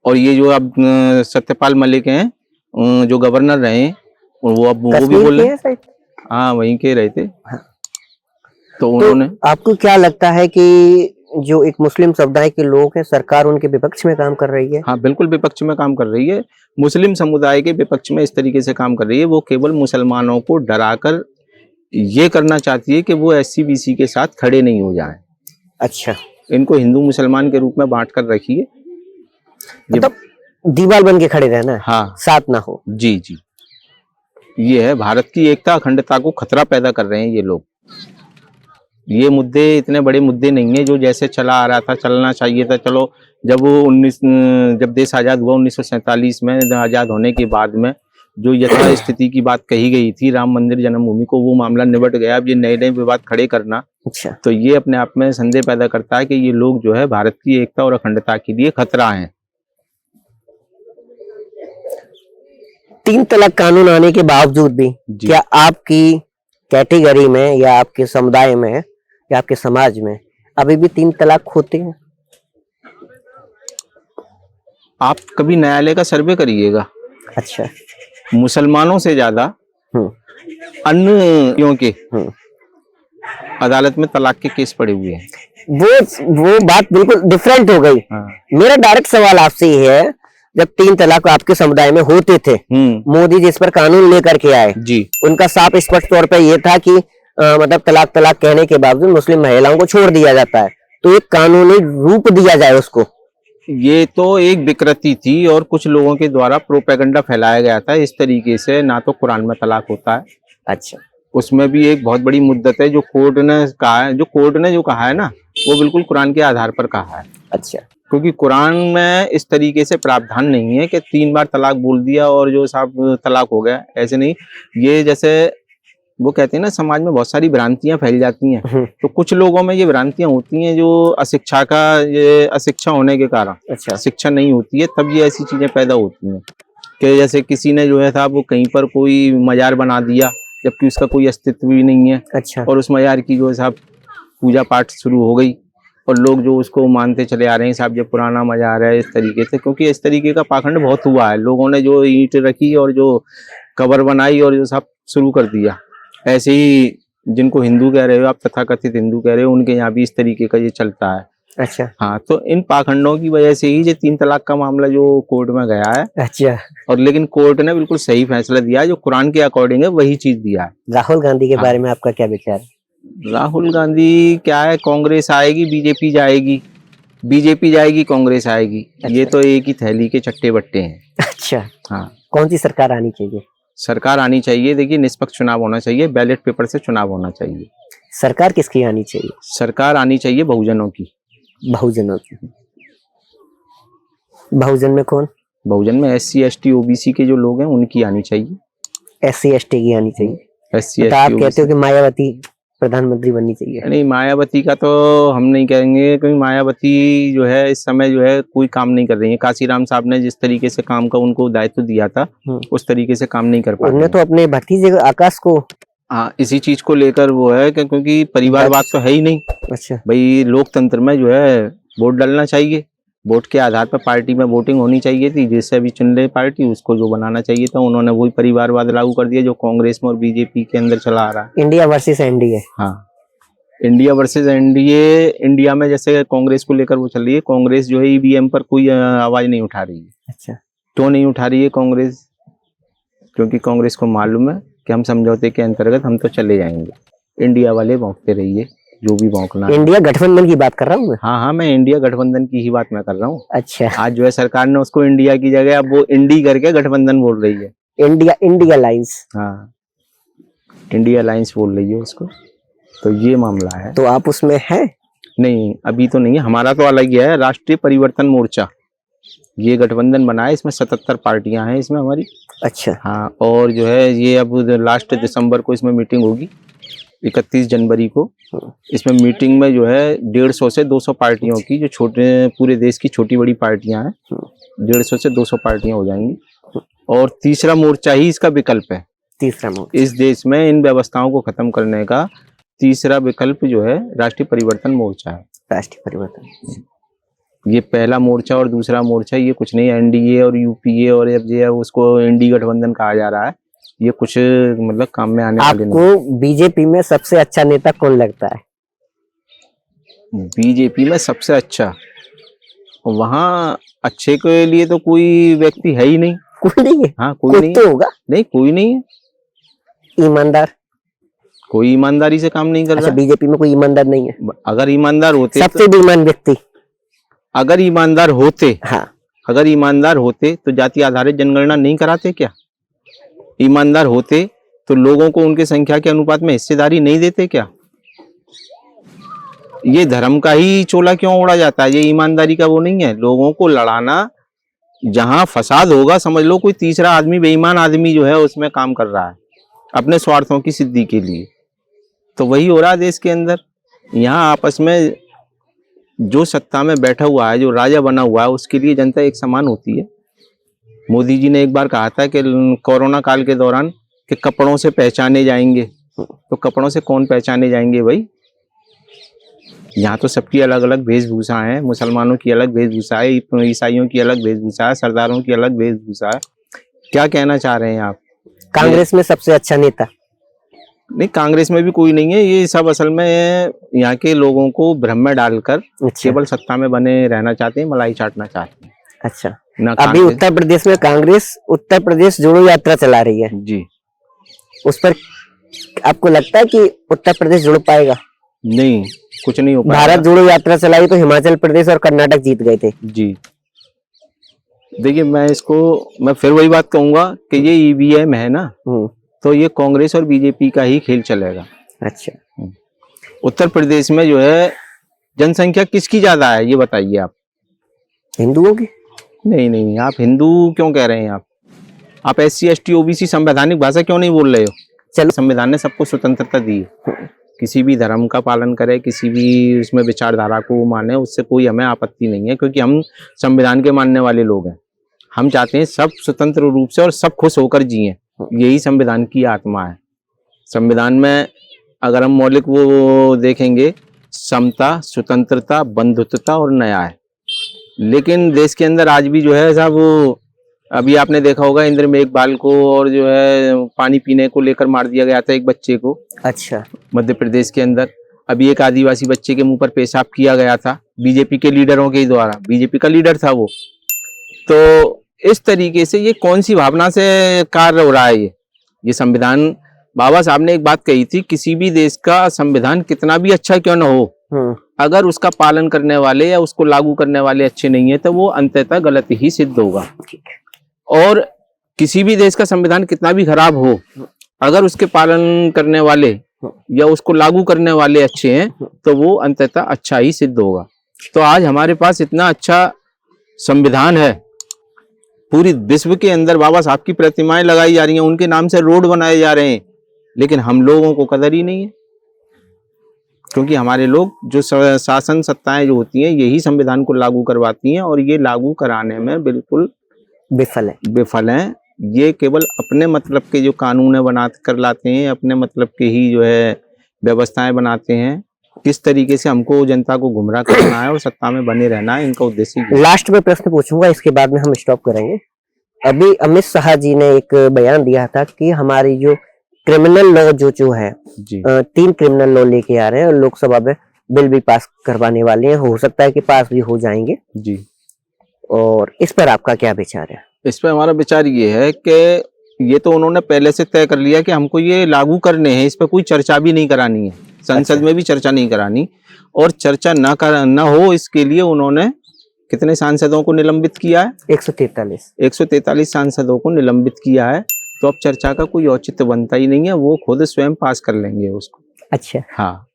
और ये जो अब सत्यपाल मलिक हैं जो गवर्नर रहे, वो अब वो भी बोल रहे हैं। हाँ, वहीं के रहे थे। तो उन्होंने, आपको क्या लगता है कि जो एक मुस्लिम समुदाय के लोग हैं, सरकार उनके विपक्ष में काम कर रही है? हाँ, बिल्कुल विपक्ष में काम कर रही है। मुस्लिम समुदाय के विपक्ष में इस तरीके से काम कर रही है, वो केवल मुसलमानों को डराकर ये करना चाहती है कि वो SC-BC के साथ खड़े नहीं हो जाएं। अच्छा। इनको हिंदू मुसलमान के रूप में बांट कर रखिए, मतलब दीवार बन के खड़े रहना है। हाँ, साथ ना हो। जी जी, ये है भारत की एकता अखंडता को खतरा पैदा कर रहे हैं ये लोग। ये मुद्दे इतने बड़े मुद्दे नहीं है जो जैसे चला आ रहा था, चलना चाहिए था। चलो, जब देश आजाद हुआ 1947 में, आजाद होने के बाद में जो यथा स्थिति की बात कही गई थी राम मंदिर जन्मभूमि को, वो मामला निबट गया। अब ये नए नए विवाद खड़े करना, अच्छा, तो ये अपने आप में संदेह पैदा करता है कि ये लोग जो है भारत की एकता और अखंडता के लिए खतरा है। 3 तलाक कानून आने के बावजूद भी क्या आपकी कैटेगरी में या आपके समुदाय में या आपके समाज में अभी भी 3 तलाक होते हैं? आप कभी न्यायालय का सर्वे करिएगा। अच्छा। मुसलमानों से ज्यादा अन्य के अदालत में तलाक के केस पड़े हुए हैं। वो बात बिल्कुल डिफरेंट हो गई। हाँ। मेरा डायरेक्ट सवाल आपसे ये है, जब 3 तलाक आपके समुदाय में होते थे, मोदी जी इस पर कानून लेकर के आए जी, उनका साफ स्पष्ट तौर पे ये था कि मतलब तलाक कहने के बावजूद मुस्लिम महिलाओं को छोड़ दिया जाता है, तो एक कानूनी रूप दिया जाए उसको। ये तो एक विकृति थी और कुछ लोगों के द्वारा प्रोपेगेंडा फैलाया गया था। इस तरीके से ना तो कुरान में तलाक होता है। अच्छा। उसमें भी एक बहुत बड़ी मुद्दत है जो कोर्ट ने कहा है, जो कहा है ना, वो बिल्कुल कुरान के आधार पर कहा है। अच्छा। क्योंकि कुरान में इस तरीके से प्रावधान नहीं है कि 3 बार तलाक बोल दिया और जो साहब तलाक हो गया, ऐसे नहीं। ये जैसे वो कहते हैं ना, समाज में बहुत सारी भ्रांतियां फैल जाती हैं, तो कुछ लोगों में ये भ्रांतियां होती हैं जो अशिक्षा होने के कारण, अच्छा, शिक्षा नहीं होती है, तब ये ऐसी चीजें पैदा होती हैं कि जैसे किसी ने जो है साहब वो कहीं पर कोई मजार बना दिया जबकि उसका कोई अस्तित्व भी नहीं है। अच्छा। और उस मजार की जो है साहब पूजा पाठ शुरू हो गई और लोग जो उसको मानते चले आ रहे हैं साहब ये पुराना मजार है, इस तरीके से। क्योंकि इस तरीके का पाखंड बहुत हुआ है, लोगों ने जो ईंट रखी और जो कब्र बनाई और जो साहब शुरू कर दिया। ऐसे ही जिनको हिंदू कह रहे हो आप, तथाकथित हिंदू कह रहे हो, उनके यहाँ भी इस तरीके का ये चलता है। अच्छा। हाँ, तो इन पाखंडों की वजह से ही ये 3 तलाक का मामला जो कोर्ट में गया है। अच्छा। और लेकिन कोर्ट ने बिल्कुल सही फैसला दिया है, जो कुरान के अकॉर्डिंग है वही चीज दिया है। राहुल गांधी के बारे में आपका क्या विचार? राहुल गांधी क्या है, कांग्रेस आएगी बीजेपी जाएगी, बीजेपी जाएगी कांग्रेस आएगी। अच्छा। ये तो एक ही थैली के चट्टे बट्टे हैं। अच्छा। हाँ। कौन सी सरकार आनी चाहिए? सरकार आनी चाहिए, देखिए निष्पक्ष चुनाव होना चाहिए, बैलेट पेपर से चुनाव होना चाहिए। सरकार किसकी आनी चाहिए? सरकार आनी चाहिए बहुजनों की। बहुजनों की। बहुजन में कौन? बहुजन में SC ST OBC के जो लोग हैं उनकी आनी चाहिए। SC ST की आनी चाहिए। SC ST आप कहते हो कि मायावती प्रधानमंत्री बननी चाहिए? नहीं, मायावती का तो हम नहीं कहेंगे, क्योंकि मायावती जो है इस समय जो है कोई काम नहीं कर रही है। काशीराम साहब ने जिस तरीके से काम का उनको दायित्व दिया था उस तरीके से काम नहीं कर पा रहे। उन्होंने तो अपने भतीजे आकाश को, हाँ, इसी चीज को लेकर वो है क्योंकि परिवारवाद तो है ही नहीं। अच्छा। भाई लोकतंत्र में जो है वोट डालना चाहिए, वोट के आधार पर पार्टी में वोटिंग होनी चाहिए थी, जिससे भी चुन ले पार्टी उसको जो बनाना चाहिए था। उन्होंने वही परिवारवाद लागू कर दिया जो कांग्रेस में और बीजेपी के अंदर चला आ रहा है। India versus NDA. हाँ, इंडिया वर्सेस एनडीए। इंडिया में जैसे कांग्रेस को लेकर वो चल रही है, कांग्रेस जो है EVM पर कोई आवाज नहीं उठा रही है। अच्छा। क्यों नहीं उठा रही है कांग्रेस? क्योंकि कांग्रेस को मालूम है कि हम समझौते के अंतर्गत हम तो चले जाएंगे। इंडिया वाले भौंकते रहिए, जो भी भौंकना। इंडिया गठबंधन की बात कर रहा हूँ मैं। हाँ, मैं इंडिया गठबंधन की ही बात मैं कर रहा हूँ। अच्छा। आज जो है सरकार ने उसको इंडिया की जगह अब वो इंडी करके गठबंधन बोल रही है। India alliance. हाँ, इंडिया अलायंस बोल रही है उसको। तो ये मामला है। तो आप उसमें है? नहीं, अभी तो नहीं है। हमारा तो अलग ही है, राष्ट्रीय परिवर्तन मोर्चा। ये गठबंधन बना है, इसमें 77 पार्टियां हैं इसमें हमारी। अच्छा। हाँ, और जो है ये अब लास्ट दिसंबर को इसमें मीटिंग होगी, 31 जनवरी को। इसमें मीटिंग में जो है 150 से 200 पार्टियों की, जो छोटे पूरे देश की छोटी बड़ी पार्टियां हैं, 150 से 200 पार्टियां हो जाएंगी। और तीसरा मोर्चा ही इसका विकल्प है। तीसरा मोर्चा इस देश में इन व्यवस्थाओं को खत्म करने का तीसरा विकल्प जो है राष्ट्रीय परिवर्तन मोर्चा है। राष्ट्रीय परिवर्तन, ये पहला मोर्चा और दूसरा मोर्चा ये कुछ नहीं। एनडीए और यूपीए और अब ये उसको इंडी गठबंधन कहा जा रहा है, ये कुछ मतलब काम में आने वाले नहीं। आपको बीजेपी में सबसे अच्छा नेता कौन लगता है? बीजेपी में सबसे अच्छा, वहाँ अच्छे के लिए तो कोई व्यक्ति है ही नहीं। कोई नहीं है? हाँ, कोई नहीं तो होगा। नहीं, कोई नहीं है। ईमानदार? कोई ईमानदारी से काम नहीं कर रहा। बीजेपी में कोई ईमानदार नहीं है? अगर ईमानदार होते, सबसे बेईमान व्यक्ति अगर ईमानदार होते, हाँ, अगर ईमानदार होते तो जाति आधारित जनगणना नहीं कराते क्या? ईमानदार होते तो लोगों को उनके संख्या के अनुपात में हिस्सेदारी नहीं देते क्या? ये धर्म का ही चोला क्यों ओढ़ा जाता है? ये ईमानदारी का वो नहीं है। लोगों को लड़ाना, जहां फसाद होगा समझ लो कोई तीसरा आदमी, बेईमान आदमी जो है उसमें काम कर रहा है अपने स्वार्थों की सिद्धि के लिए। तो वही हो रहा है देश के अंदर। यहाँ आपस में जो सत्ता में बैठा हुआ है, जो राजा बना हुआ है, उसके लिए जनता एक समान होती है। मोदी जी ने एक बार कहा था कि कोरोना काल के दौरान कि कपड़ों से पहचाने जाएंगे। तो कपड़ों से कौन पहचाने जाएंगे भाई? यहाँ तो सबकी अलग अलग वेशभूषा है। मुसलमानों की अलग वेशभूषा है, ईसाइयों की अलग वेशभूषा है, सरदारों की अलग वेशभूषा है। क्या कहना चाह रहे हैं आप? कांग्रेस में सबसे अच्छा नेता? नहीं, कांग्रेस में भी कोई नहीं है। ये सब असल में यहाँ के लोगों को भ्रम में डालकर केवल सत्ता में बने रहना चाहते हैं, मलाई चाटना चाहते हैं। अच्छा, अभी उत्तर प्रदेश में कांग्रेस उत्तर प्रदेश जोड़ो यात्रा चला रही है जी। उस पर आपको लगता है कि उत्तर प्रदेश जुड़ पाएगा? नहीं, कुछ नहीं हो पाएगा। भारत जोड़ो यात्रा चलाई तो हिमाचल प्रदेश और कर्नाटक जीत गए थे जी। देखिए, मैं फिर वही बात कहूंगा कि ये ईवीएम है ना, तो ये कांग्रेस और बीजेपी का ही खेल चलेगा। अच्छा, उत्तर प्रदेश में जो है जनसंख्या किसकी ज्यादा है ये बताइए आप? हिंदुओं की? नहीं नहीं, आप हिंदू क्यों कह रहे हैं? आप SC ST OBC संवैधानिक भाषा क्यों नहीं बोल रहे हो? चलो, संविधान ने सबको स्वतंत्रता दी है। किसी भी धर्म का पालन करे, किसी भी उसमें विचारधारा को माने, उससे कोई हमें आपत्ति नहीं है, क्योंकि हम संविधान के मानने वाले लोग हैं। हम चाहते हैं सब स्वतंत्र रूप से और सब खुश होकर जिएं। यही संविधान की आत्मा है। संविधान में अगर हम मौलिक वो देखेंगे, समता, स्वतंत्रता, बंधुत्वता और न्याय। लेकिन देश के अंदर आज भी जो है साहब, वो अभी आपने देखा होगा इंद्र मेघवाल को, और जो है पानी पीने को लेकर मार दिया गया था एक बच्चे को। अच्छा, मध्य प्रदेश के अंदर अभी एक आदिवासी बच्चे के मुंह पर पेशाब किया गया था, बीजेपी के लीडरों के द्वारा। बीजेपी का लीडर था वो। तो इस तरीके से ये कौन सी भावना से कार्य हो रहा है? ये संविधान, बाबा साहब ने एक बात कही थी, किसी भी देश का संविधान कितना भी अच्छा क्यों ना हो, अगर उसका पालन करने वाले या उसको लागू करने वाले अच्छे नहीं है तो वो अंततः गलत ही सिद्ध होगा। और किसी भी देश का संविधान कितना भी खराब हो, अगर उसके पालन करने वाले या उसको लागू करने वाले अच्छे हैं तो वो अंततः अच्छा ही सिद्ध होगा। तो आज हमारे पास इतना अच्छा संविधान है, पूरी विश्व के अंदर बाबा साहब की प्रतिमाएं लगाई जा रही हैं, उनके नाम से रोड बनाए जा रहे हैं, लेकिन हम लोगों को कदर ही नहीं है। क्योंकि हमारे लोग जो शासन सत्ताएं जो होती हैं यही संविधान को लागू करवाती हैं, और ये लागू कराने में बिल्कुल विफल हैं। ये केवल अपने मतलब के जो कानून बना कर लाते हैं, अपने मतलब के ही जो है व्यवस्थाएं बनाते हैं। किस तरीके से हमको जनता को गुमराह करना है और सत्ता में बने रहना है, इनका उद्देश्य। लास्ट में प्रश्न पूछूंगा, इसके बाद में हम स्टॉप करेंगे। अभी अमित शाह जी ने एक बयान दिया था कि हमारी जो क्रिमिनल लॉ जो है, 3 क्रिमिनल लॉ लेके आ रहे हैं और लोकसभा में बिल भी पास करवाने वाले हैं, हो सकता है कि पास भी हो जाएंगे जी। और इस पर आपका क्या विचार है? इस पे हमारा विचार ये है कि ये तो उन्होंने पहले से तय कर लिया कि हमको ये लागू करने हैं, इस पे कोई चर्चा भी नहीं करानी है, संसद में भी चर्चा नहीं करानी, और चर्चा ना हो इसके लिए उन्होंने कितने सांसदों को निलंबित किया है? 143 सांसदों को निलंबित किया है। तो अब चर्चा का कोई औचित्य बनता ही नहीं है, वो खुद स्वयं पास कर लेंगे उसको। अच्छा, हाँ,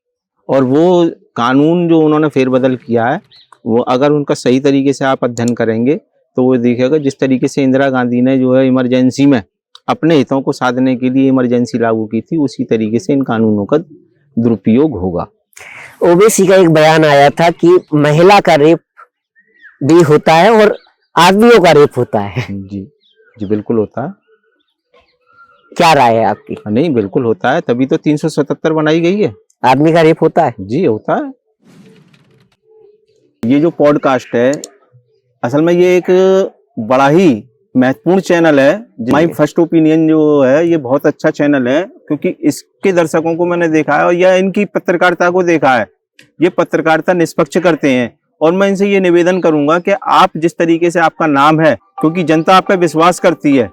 और वो कानून जो उन्होंने फेरबदल किया है, वो अगर उनका सही तरीके से आप अध्ययन करेंगे तो वो देखिएगा जिस तरीके से इंदिरा गांधी ने जो है इमरजेंसी में अपने हितों को साधने के लिए इमरजेंसी लागू की थी, उसी तरीके से इन कानूनों का दुरुपयोग होगा। ओबीसी का एक बयान आया था कि महिला का रेप भी होता है और आदमियों का रेप होता है। जी बिल्कुल होता है। क्या राय है आपकी? नहीं, बिल्कुल होता है, तभी तो 377 बनाई गई है। आदमी का रेप होता है? जी होता है। ये जो पॉडकास्ट है, असल में ये एक बड़ा ही महत्वपूर्ण चैनल है। माई फर्स्ट ओपिनियन जो है ये बहुत अच्छा चैनल है, क्योंकि इसके दर्शकों को मैंने देखा है और यह इनकी पत्रकारिता को देखा है। ये पत्रकारिता निष्पक्ष करते हैं, और मैं इनसे ये निवेदन करूंगा कि आप जिस तरीके से आपका नाम है, क्योंकि जनता आप पे विश्वास करती है,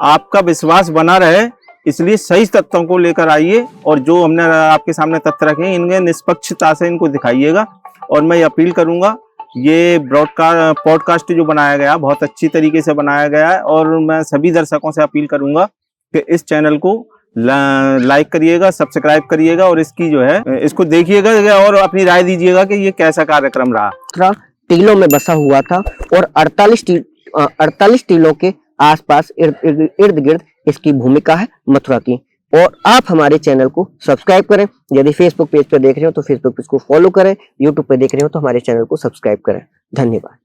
आपका विश्वास बना रहे, इसलिए सही तथ्यों को लेकर आइए, और जो हमने आपके सामने तथ्य रखे हैं इनके निष्पक्षता से इनको दिखाइएगा। और मैं अपील करूंगा, ये पॉडकास्ट जो बनाया गया बहुत अच्छी तरीके से बनाया गया है, और मैं सभी दर्शकों से अपील करूंगा कि इस चैनल को लाइक करिएगा, सब्सक्राइब करिएगा, और इसकी जो है इसको देखिएगा और अपनी राय दीजिएगा कि ये कैसा कार्यक्रम रहा। टीलों में बसा हुआ था और 48 टीलों के आसपास इर्द गिर्द इसकी भूमिका है मथुरा की। और आप हमारे चैनल को सब्सक्राइब करें। यदि फेसबुक पेज पर देख रहे हो तो फेसबुक पेज को फॉलो करें, यूट्यूब पे देख रहे हो तो हमारे चैनल को सब्सक्राइब करें। धन्यवाद।